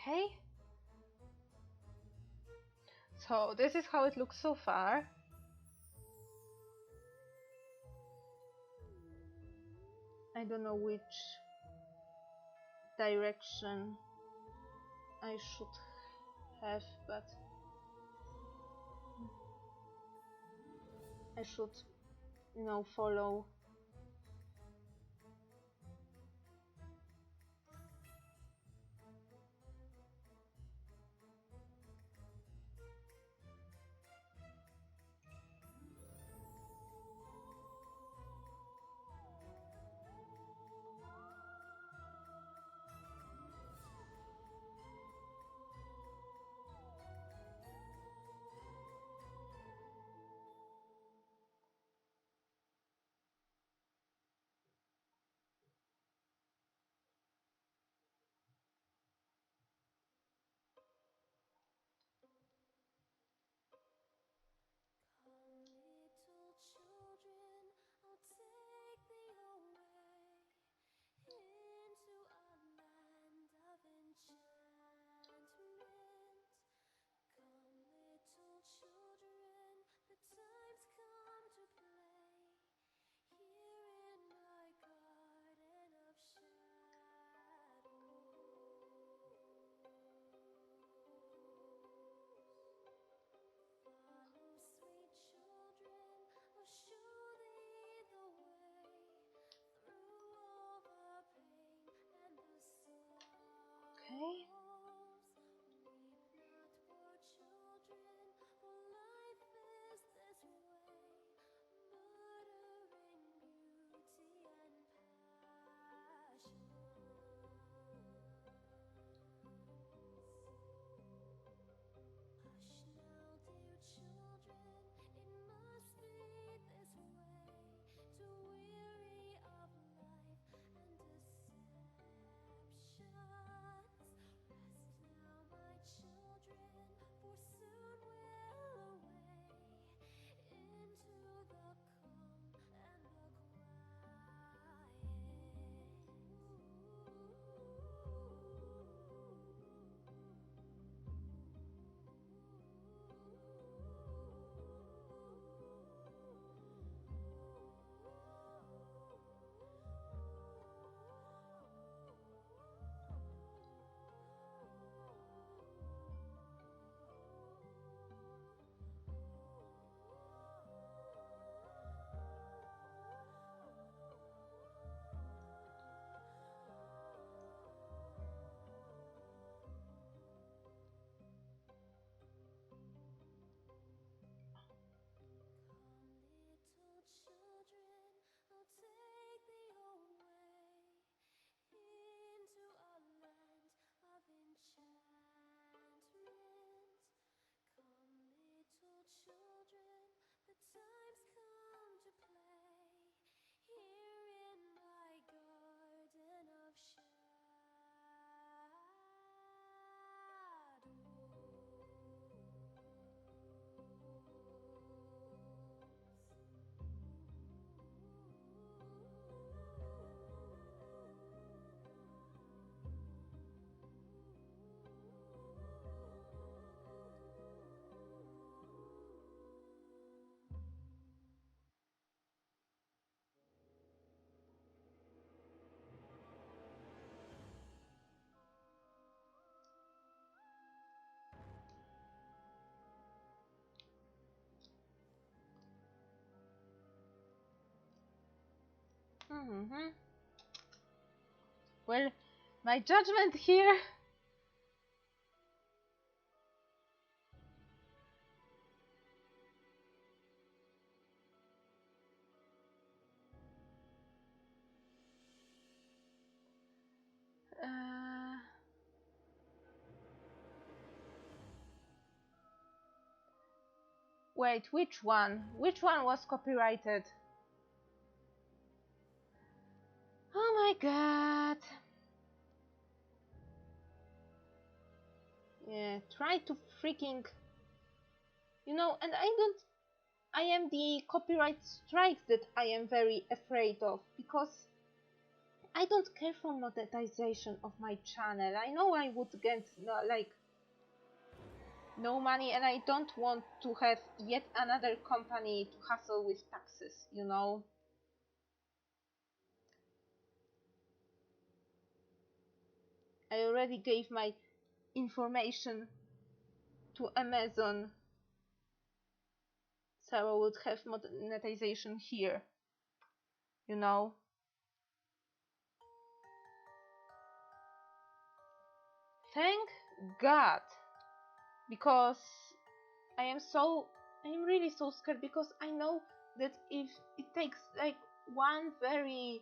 Okay, so this is how it looks so far. I don't know which direction I should have, but I should, you know, follow. Okay. Well, my judgment here. Wait, which one? Which one was copyrighted? Oh my god. Yeah, try to freaking... You know, and I am the copyright strikes that I am very afraid of, because I don't care for monetization of my channel. I know I would get no money, and I don't want to have yet another company to hassle with taxes, you know. I already gave my information to Amazon, so I would have monetization here, you know. Thank God, because I am really so scared, because I know that if it takes like one very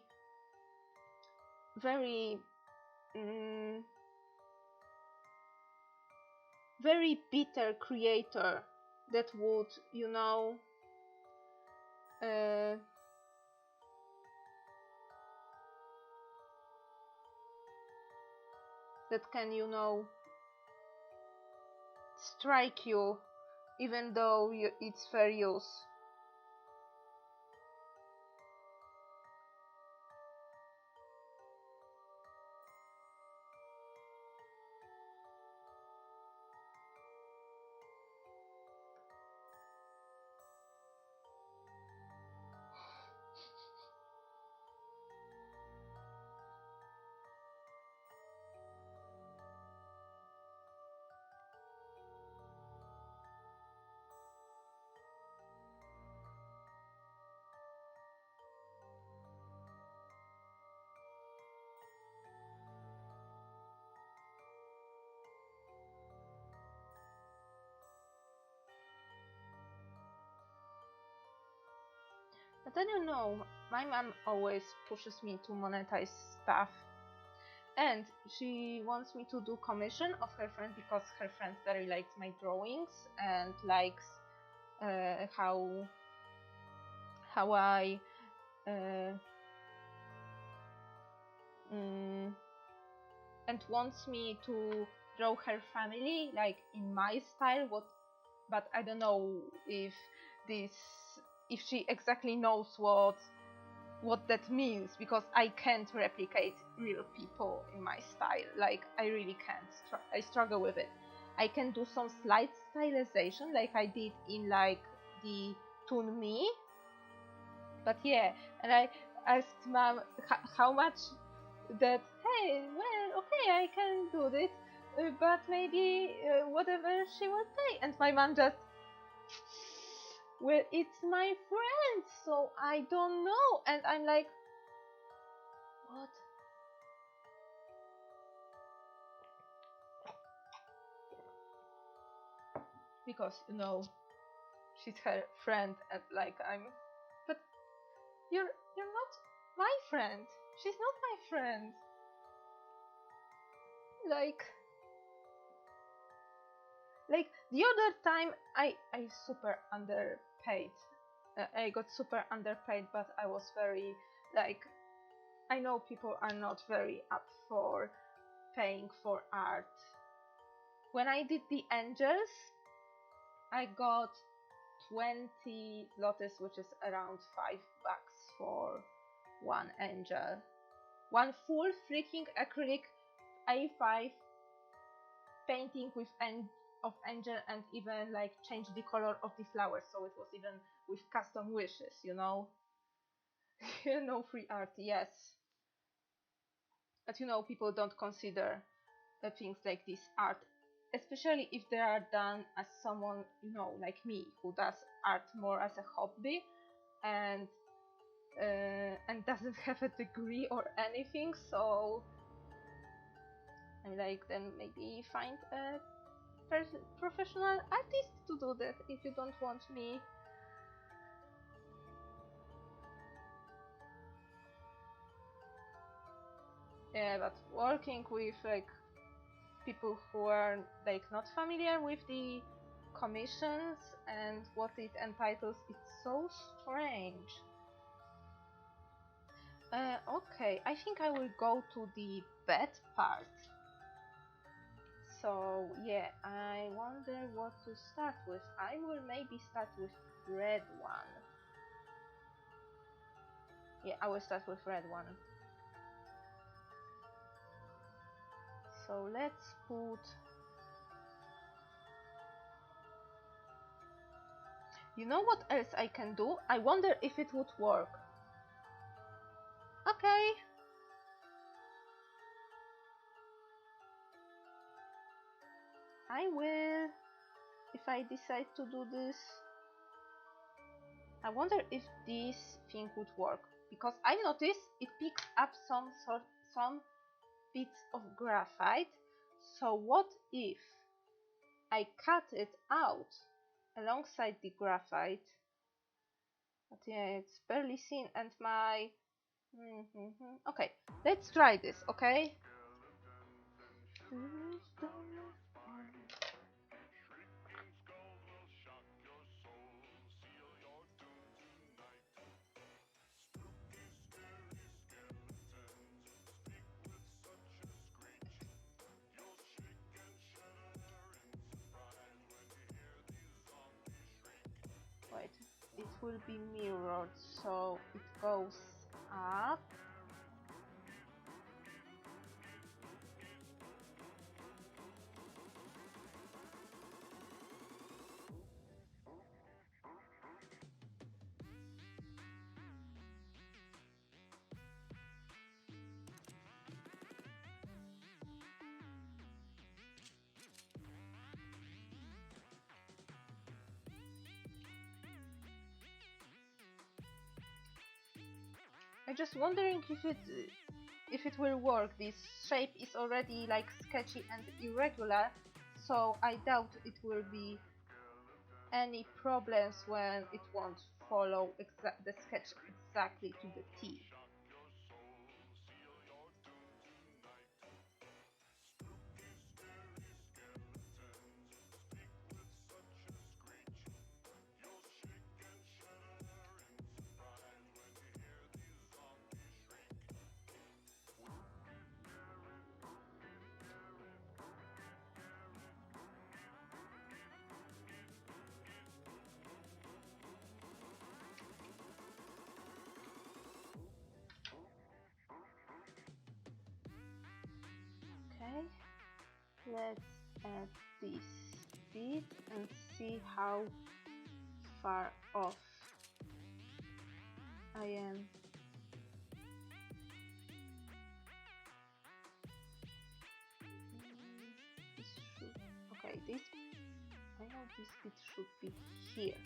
very bitter creator that would, you know, that can, you know, strike you even though it's fair use. But then you know, my mom always pushes me to monetize stuff. And she wants me to do commission of her friend because her friend very likes my drawings and likes how I and wants me to draw her family like in my style. But I don't know if she exactly knows what that means, because I can't replicate real people in my style. Like, I really can't. I struggle with it. I can do some slight stylization like I did in like the Toon Me. But yeah, and I asked mom how much that, hey, well, okay, I can do this, but maybe whatever she will pay. And my mom just, well, it's my friend, so I don't know. And I'm like, what? Because, you know, she's her friend, and like but you're not my friend. She's not my friend. Like the other time, I super underpaid. I got super underpaid, but I was very like, I know people are not very up for paying for art. When I did the angels, I got 20 lotus, which is around $5 for one angel. One full freaking acrylic A5 painting with of angel, and even like change the color of the flowers, so it was even with custom wishes, you know. You know, free art, yes. But you know, people don't consider things like this art, especially if they are done as someone, you know, like me, who does art more as a hobby and doesn't have a degree or anything. So I'm like, then maybe find a professional artist to do that if you don't want me. Yeah, but working with like people who are like not familiar with the commissions and what it entitles, it's so strange. Okay, I think I will go to the bed part. So yeah, I wonder what to start with. I will maybe start with red one. Yeah, I will start with red one. So let's put... You know what else I can do? I wonder if it would work. Okay. I will, if I decide to do this. I wonder if this thing would work, because I noticed it picks up some bits of graphite. So what if I cut it out alongside the graphite? But yeah, it's barely seen, and my... Okay, let's try this, okay? Wait, it will be mirrored, so it goes up. I'm just wondering if it will work. This shape is already like sketchy and irregular, so I doubt it will be any problems when it won't follow the sketch exactly to the T. Okay, let's add this bit and see how far off I am. Okay, I know this bit should be here.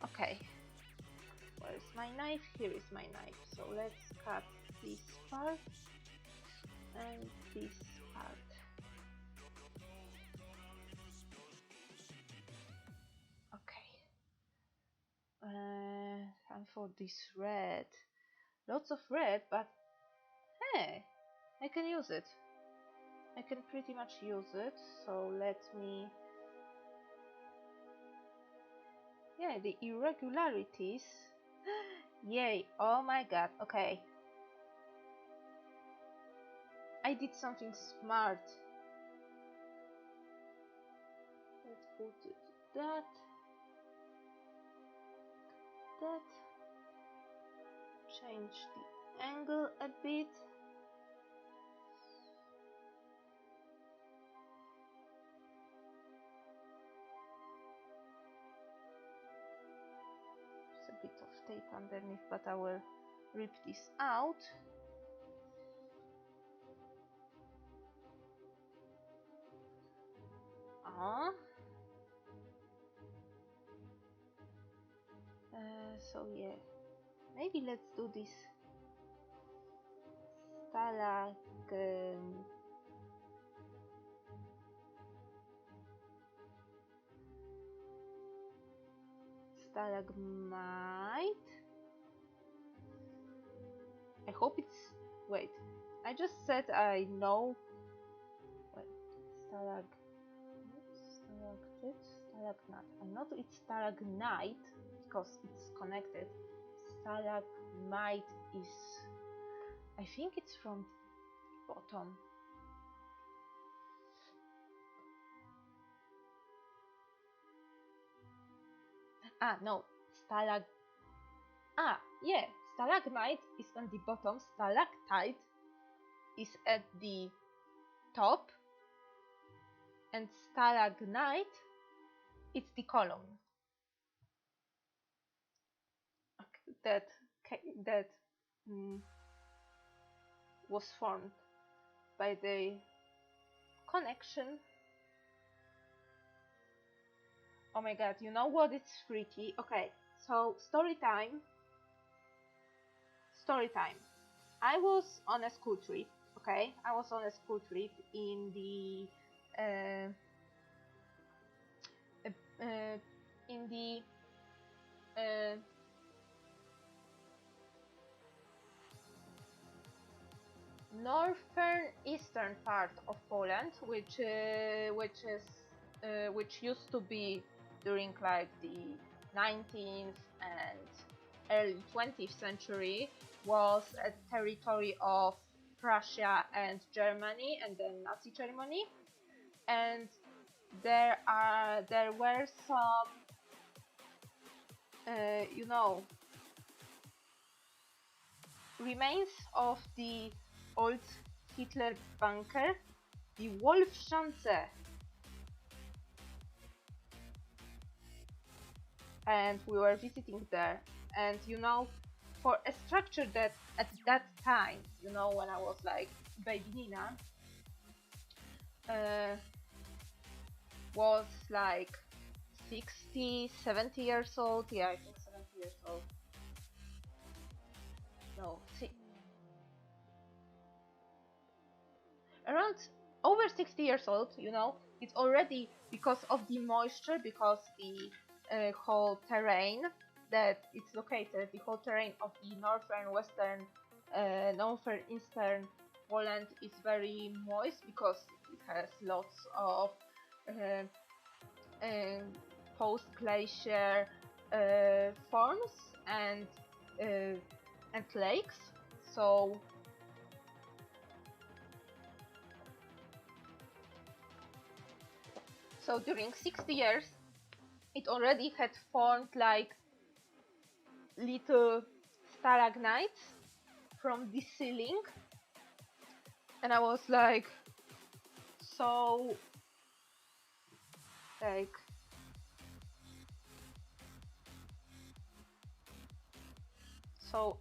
Okay, where's my knife? Here is my knife. So let's cut this part and this part. Okay. And for this red, lots of red, but hey, I can use it. I can pretty much use it. So let me. Yeah, the irregularities. Yay! Oh my god. Okay. I did something smart. Let's put it that. Change the angle a bit. There's a bit of tape underneath, but I will rip this out. So yeah, maybe let's do this stalagmite. I hope it's. Wait, I just said I know. Wait, stalagmite. I know it's stalagnite because it's connected. Stalagmite is. I think it's from bottom. No, yeah, stalagmite is on the bottom, stalactite is at the top, and stalagnite, it's the column. Okay, that was formed by the connection. Oh my god, you know what? It's freaky. Okay, so story time. I was on a school trip. Okay, I was on a school trip in the northern eastern part of Poland, which used to be during like the 19th and early 20th century, was a territory of Prussia and Germany and then Nazi Germany, and there were some remains of the old Hitler bunker, the Wolfschanze, and we were visiting there. And for a structure that at that time, when I was like baby Nina, was like 60, 70 years old. Yeah, I think 70 years old. no, see, around over 60 years old, you know. It's already because of the moisture, because the whole terrain that it's located, the whole terrain of the northern, western, northern, eastern Poland is very moist because it has lots of post-glacier forms and lakes. So during 60 years, it already had formed like little stalagmites from the ceiling, and I was like so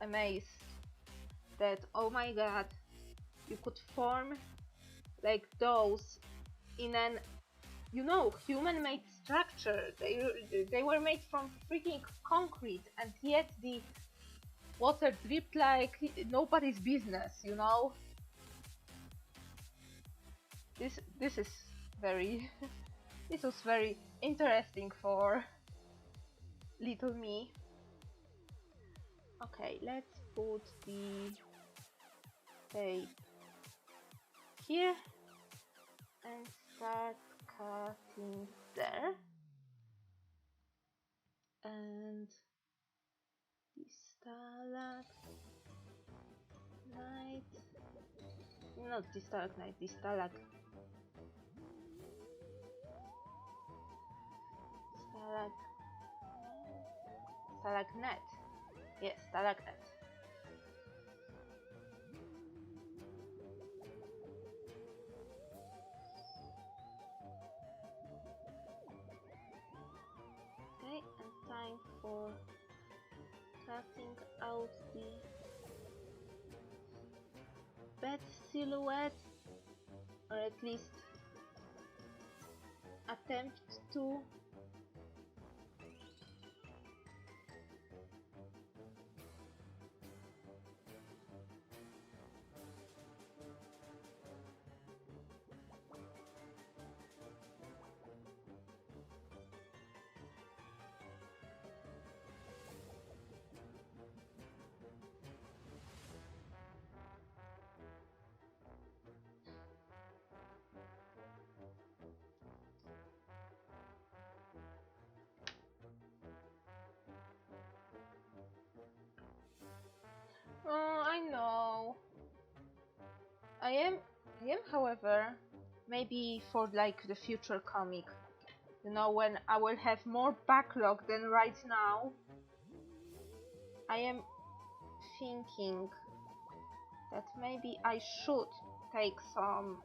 amazed that, oh my god, you could form like those in an, you know, human-made structure. They were made from freaking concrete, and yet the water dripped like nobody's business, you know. This is very this was very interesting for little me. Okay, let's put the tape here and start cutting there. And the stalagmite, not the stalagmite, the stalagnet. Yes, stalagnet. Okay, and time for cutting out the bed silhouette, or at least attempt to. Oh, I know. I am, however, maybe for like the future comic, you know, when I will have more backlog than right now, I am thinking that maybe I should take some,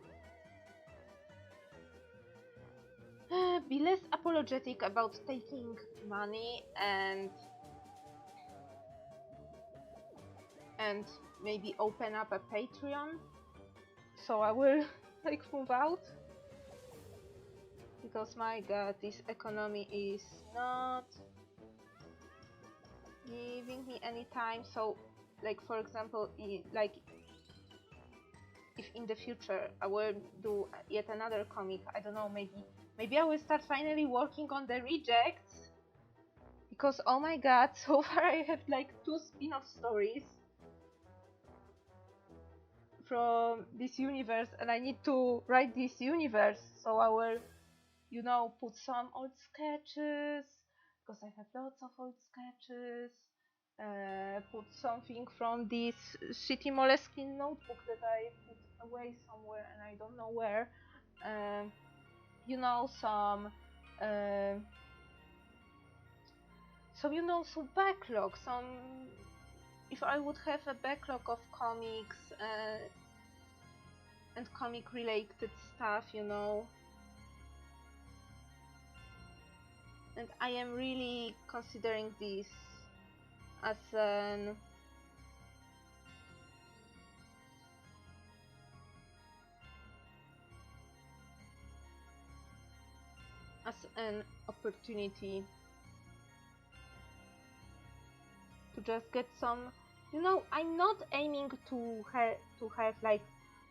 be less apologetic about taking money and maybe open up a Patreon. So I will like move out, because my god, this economy is not giving me any time. So like, for example, like if in the future I will do yet another comic, I don't know, maybe I will start finally working on the rejects, because oh my god, so far I have like 2 spin-off stories from this universe, and I need to write this universe. So I will, you know, put some old sketches, because I have lots of old sketches, put something from this shitty Moleskine notebook that I put away somewhere and I don't know where, you know, some you know, some backlog, if I would have a backlog of comics and comic related stuff, you know. And I am really considering this as an opportunity to just get some You know, I'm not aiming to have like,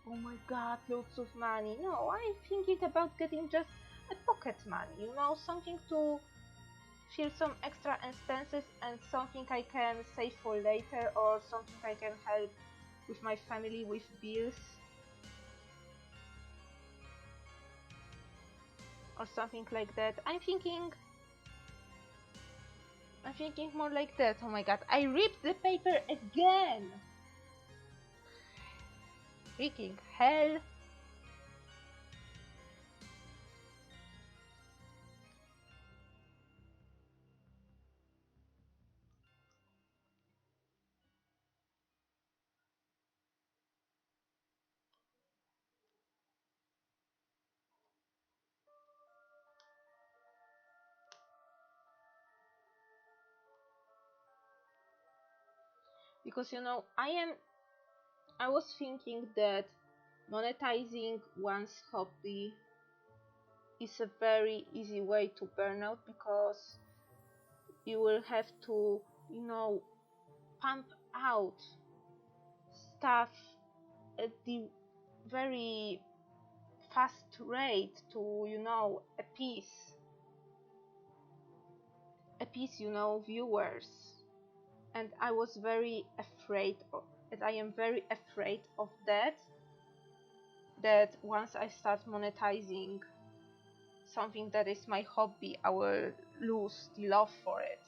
oh my god, lots of money. No, I'm thinking about getting just a pocket money. You know, something to fill some extra expenses and something I can save for later, or something I can help with my family with bills, or something like that. I'm thinking more like that. Oh my god, I ripped the paper again! Freaking hell. Because you know, I was thinking that monetizing one's hobby is a very easy way to burn out, because you will have to, you know, pump out stuff at the very fast rate to, you know, appease, you know, viewers. And I was very afraid of, and I am very afraid of that once I start monetizing something that is my hobby, I will lose the love for it.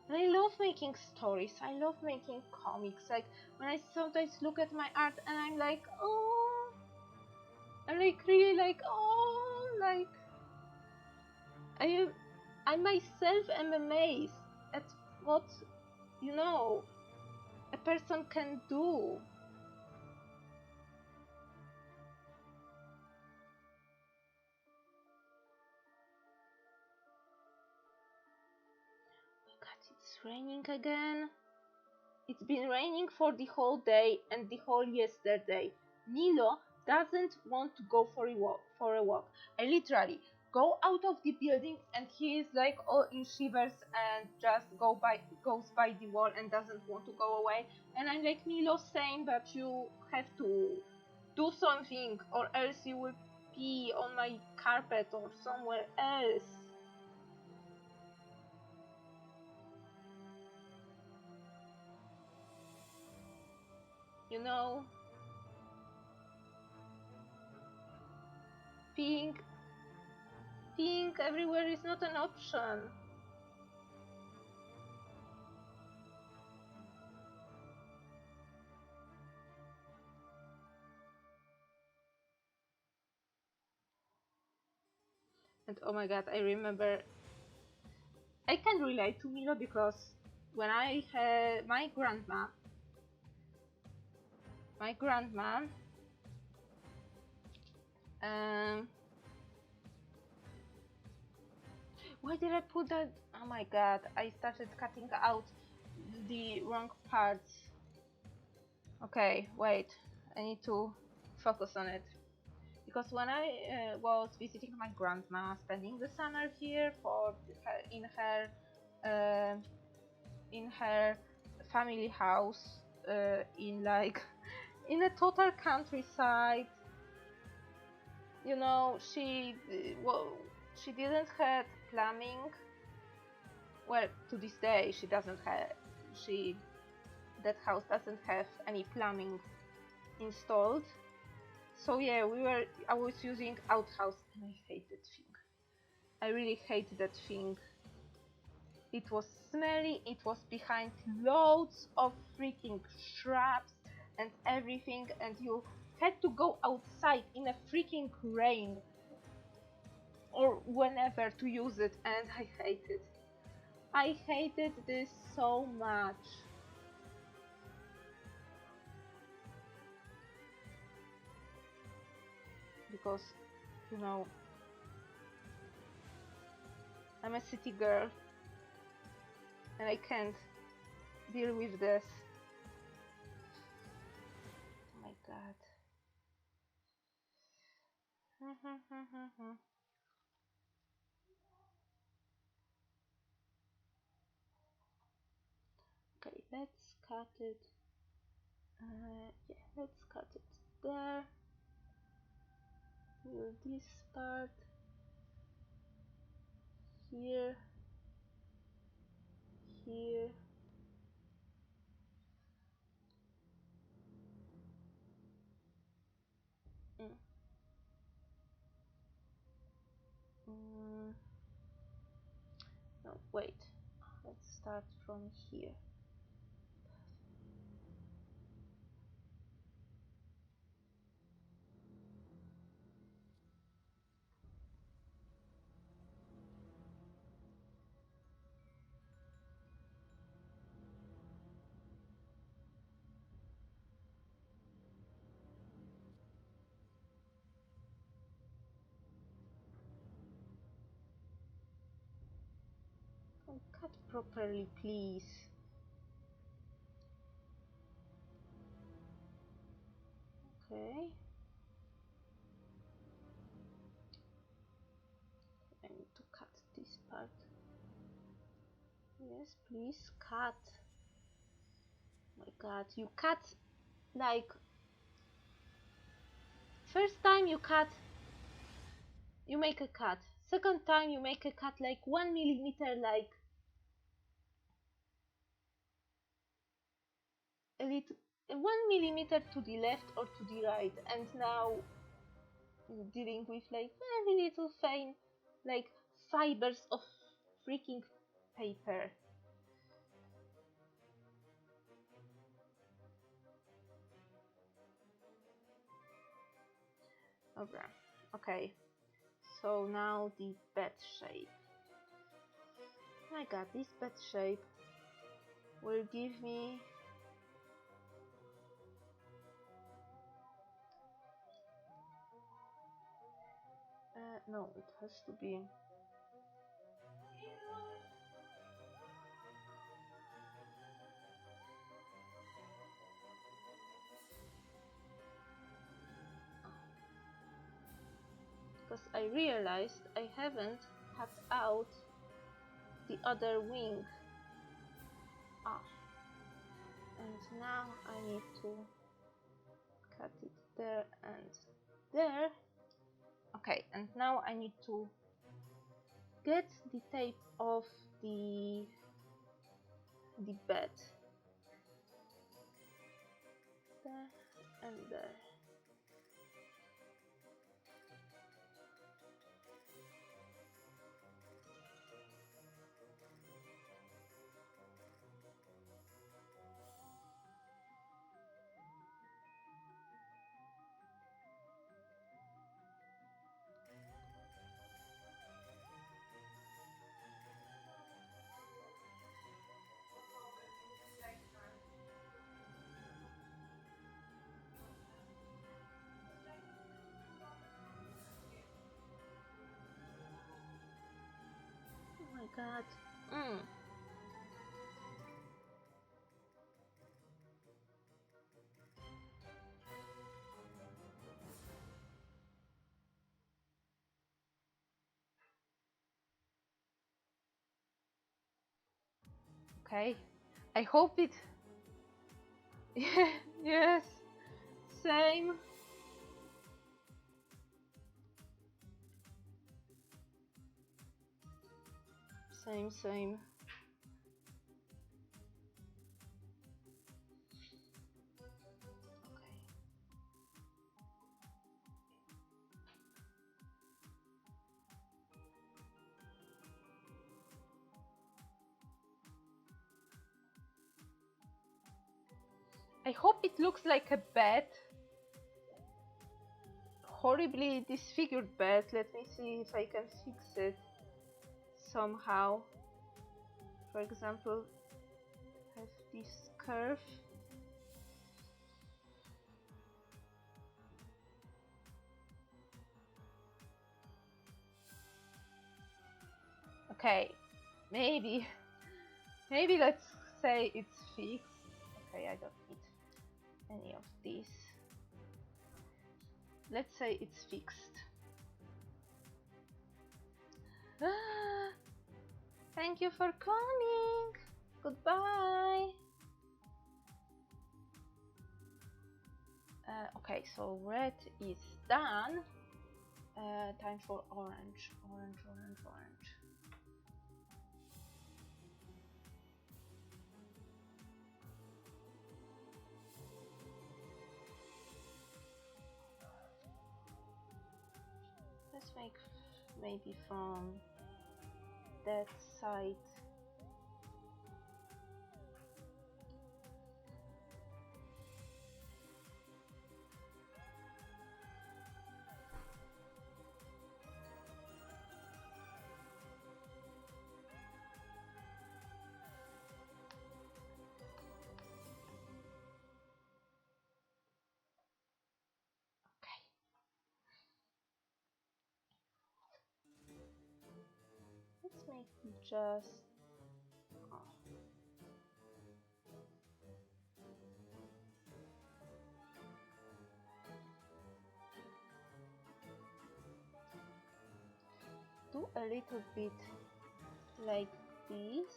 And I love making stories, I love making comics. Like, when I sometimes look at my art and I'm like, oh, I'm like really like, oh, like, I myself am amazed at what, you know, a person can do. God, it's raining again. It's been raining for the whole day and the whole yesterday. Milo doesn't want to go for a walk. I literally go out of the building and he is like all in shivers and just goes by the wall and doesn't want to go away. And I'm like, Milo, same, but you have to do something or else you will pee on my carpet or somewhere else. You know, peeing, peeing everywhere is not an option. And oh my god, I remember, I can relate to Milo because when I had my grandma, um, why did I put that? Oh my god, I started cutting out the wrong parts. Okay, wait, I need to focus on it. Because when I was visiting my grandma, spending the summer here uh, in her family house, in like in a total countryside. You know, she didn't have plumbing. Well, to this day, she doesn't have. She that house doesn't have any plumbing installed. So yeah, I was using outhouse, and I hate that thing. I really hate that thing. It was smelly. It was behind loads of freaking shrubs and everything, and you had to go outside in a freaking rain or whenever to use it, and I hate it. I hated this so much. Because, you know, I'm a city girl and I can't deal with this. Oh my god. let's cut it. Yeah, let's cut it there. This part here, here. No, wait. Let's start from here. Oh, cut properly, please. Okay. I need to cut this part. Yes, please cut. Oh my god, you cut like first time you cut, you make a cut. Second time you make a cut like 1 millimeter, like a little 1 millimeter to the left or to the right, and now you're dealing with like very little faint like fibers of freaking paper. Okay, so now the bed shape. My god, this bed shape will give me no, it has to be because I realized I haven't cut out the other wing. And now I need to cut it there and there. Okay, and now I need to get the tape off the bed. There and there. Oh my god. Okay, I hope it. Yes, same. Same. I hope it looks like a bed. Horribly disfigured bed. Let me see if I can fix it somehow. For example, have this curve. Okay, maybe let's say it's fixed. Okay, I don't need any of these. Let's say it's fixed. Thank you for coming. Goodbye. Okay, so red is done. Time for orange. Orange, orange, orange. Let's make maybe from that side. Let's make just do a little bit like this.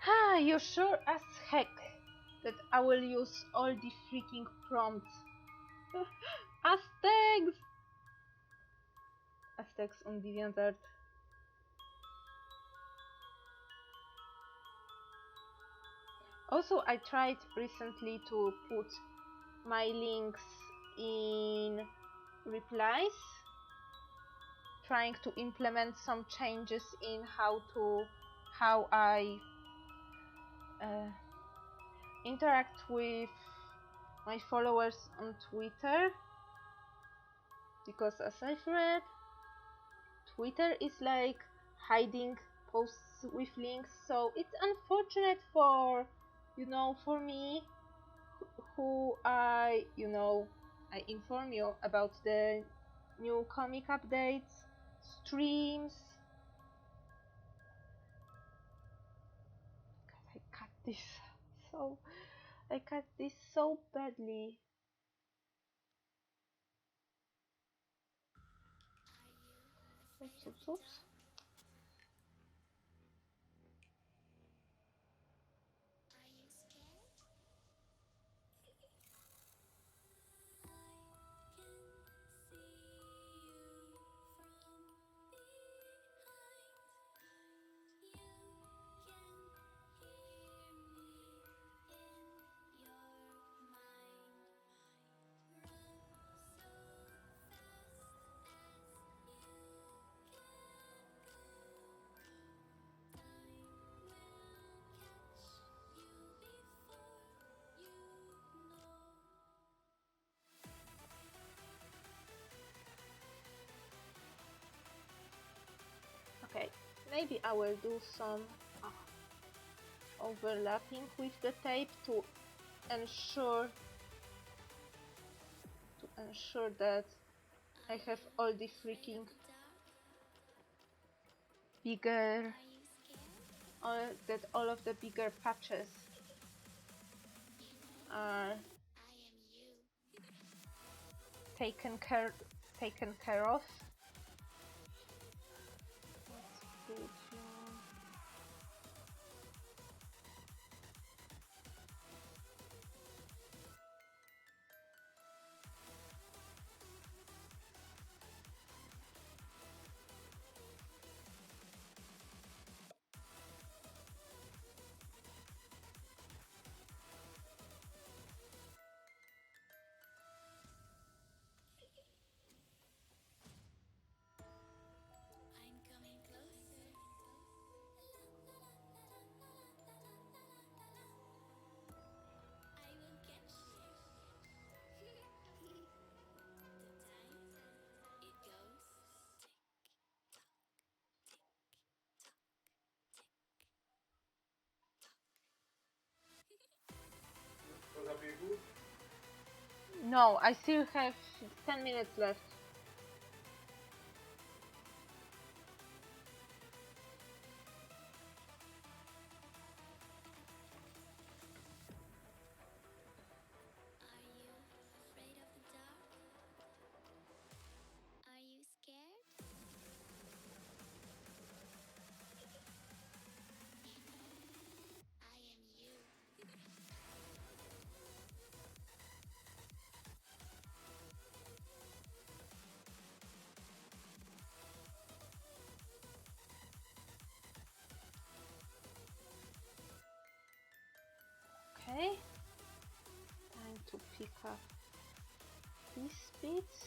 Ah, you're sure as heck that I will use all the freaking prompts. Aztecs! Aztecs on DeviantArt. Also, I tried recently to put my links in replies, trying to implement some changes in how I interact with my followers on Twitter, because as I've read, Twitter is like hiding posts with links, so it's unfortunate for for me, who I inform you about the new comic updates, streams. God, I cut this so badly. Oops, oops, oops. Okay, maybe I will do some overlapping with the tape to ensure that I have all the freaking bigger, that all of the bigger patches are taken care of. Let's put you. No, I still have 10 minutes left. Okay, time to pick up these bits.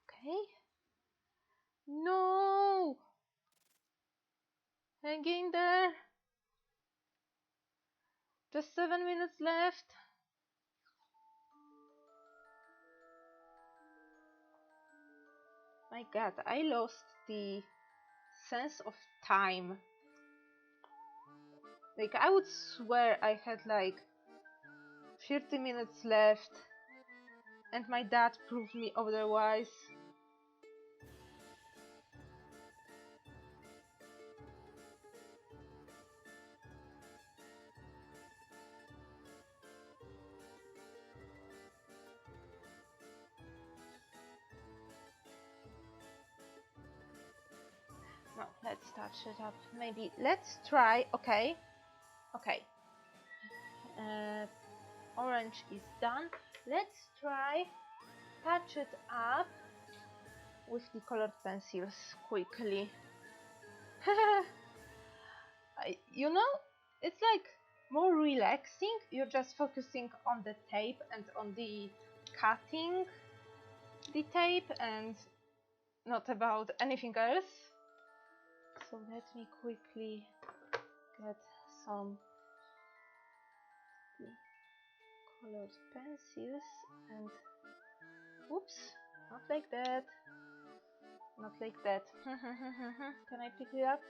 Okay. No! Hang in there. Just 7 minutes left. My god, I lost the sense of time. Like, I would swear I had like 30 minutes left, and my dad proved me otherwise. No, let's touch it up. Maybe let's try. Okay. Orange is done. Let's try touch it up with the colored pencils quickly. You know, it's like more relaxing. You're just focusing on the tape and on the cutting the tape and not about anything else. So let me quickly get some colored pencils and whoops, not like that, not like that. Can I pick it up?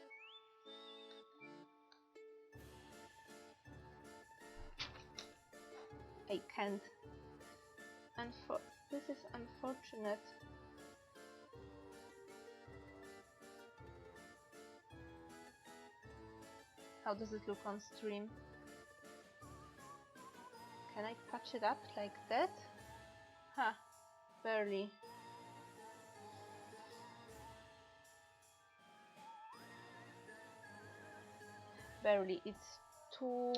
I can't. And this is unfortunate. How does it look on stream? Can I touch it up like that? Ha, barely. Barely, it's too...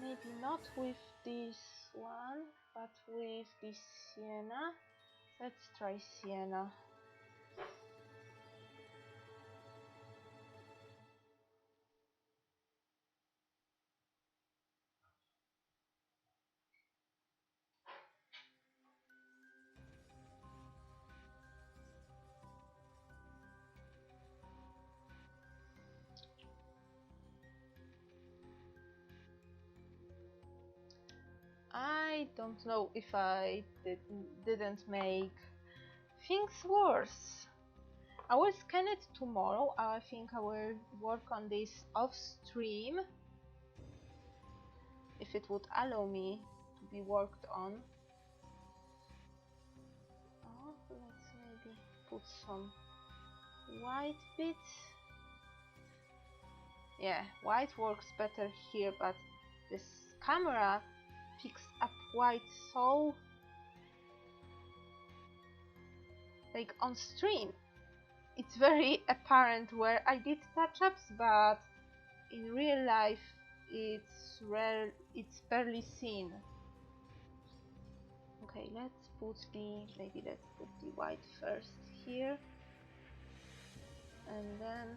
Maybe not with this one, but with this sienna. Let's try sienna. I don't know if I didn't make things worse. I will scan it tomorrow. I think I will work on this off stream if it would allow me to be worked on. put some white bits. Yeah, white works better here, but this camera picks up white so like on stream. It's very apparent where I did touch-ups, but in real life it's rare, it's barely seen. Okay, let's put the white first here, and then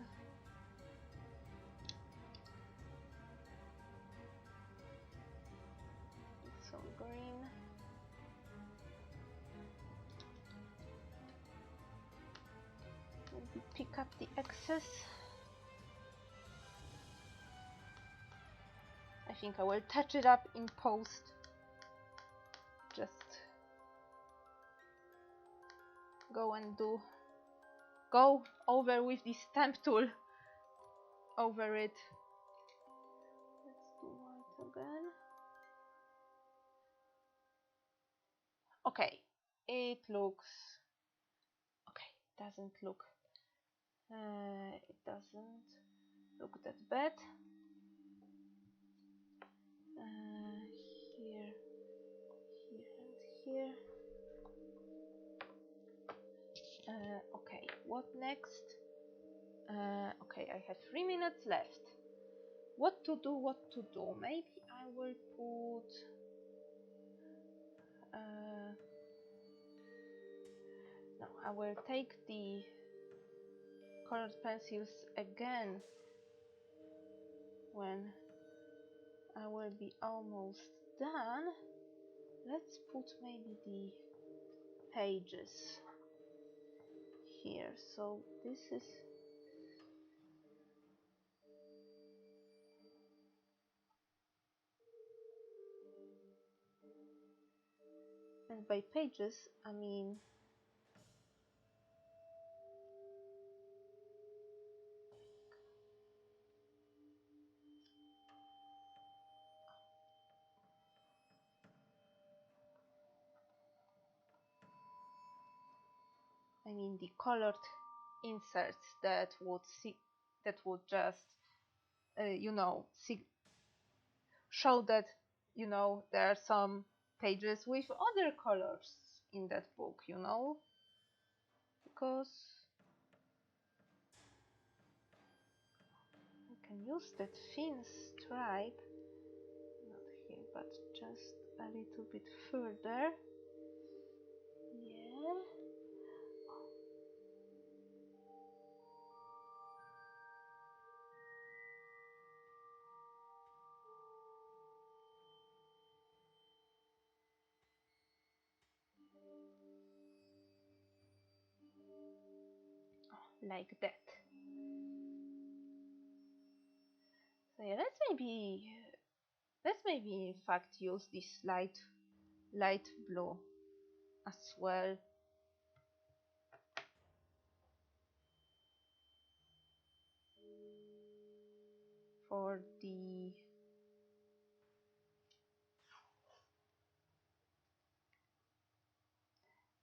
some green. Maybe pick up the excess. I think I will touch it up in post. Just go over with the stamp tool over it. Let's do white again. Okay, it looks okay. Doesn't look that bad. Here, and here. Okay, what next? Okay, I have 3 minutes left. What to do? Maybe I will put no, I will take the colored pencils again when I will be almost done. Let's put maybe the pages here. So this is and by pages I mean the colored inserts that would just show that there are some pages with other colors in that book, because I can use that thin stripe, not here but just a little bit further. Yeah. Like that. So yeah, let's maybe in fact use this light blue as well. For the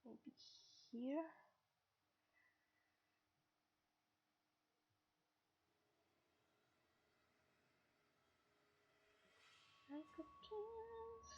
maybe here. Like a chance.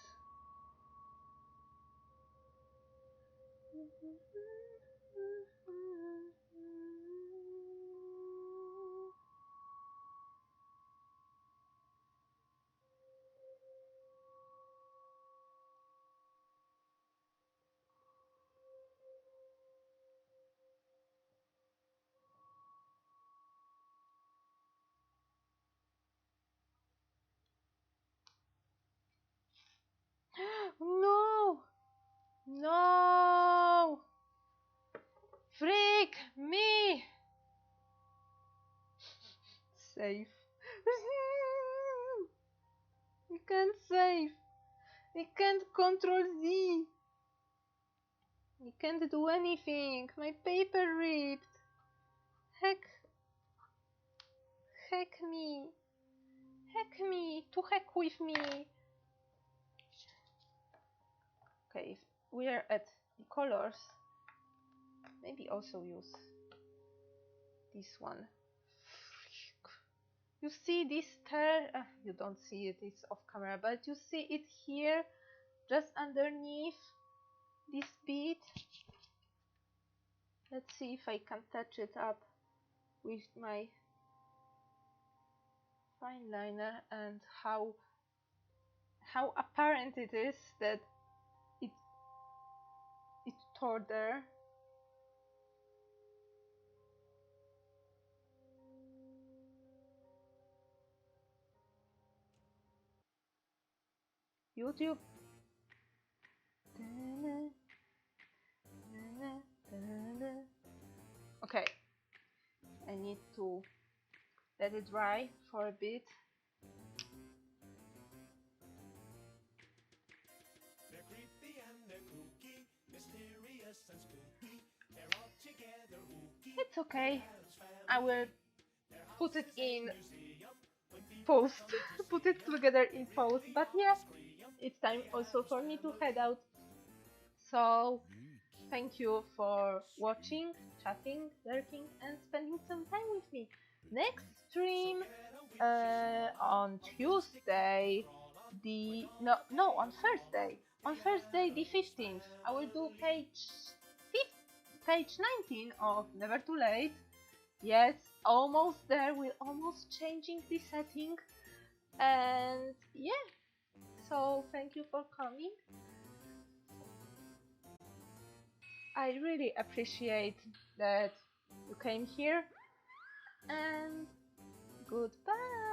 No! No! Freak me! Save. We can't save. We can't control Z. We can't do anything. My paper ripped. Heck me. Heck me. To heck with me. Okay, if we are at the colors, maybe also use this one. You see this tear? You don't see it, it's off camera, but you see it here, just underneath this bit. Let's see if I can touch it up with my fine liner, and how apparent it is that it tore there. YouTube. Okay, I need to let it dry for a bit. They're creepy and they're kooky, mysterious and spooky. They're all together ooky. It's okay. I will put it in post. Put it together in post. But yeah, it's time also for me to head out. So thank you for watching, chatting, lurking, and spending some time with me. Next stream on Tuesday, on Thursday. On Thursday the 15th, I will do page 19 of Never Too Late. Yes, almost there. We're almost changing the setting, and yeah. So thank you for coming. I really appreciate that you came here, and goodbye.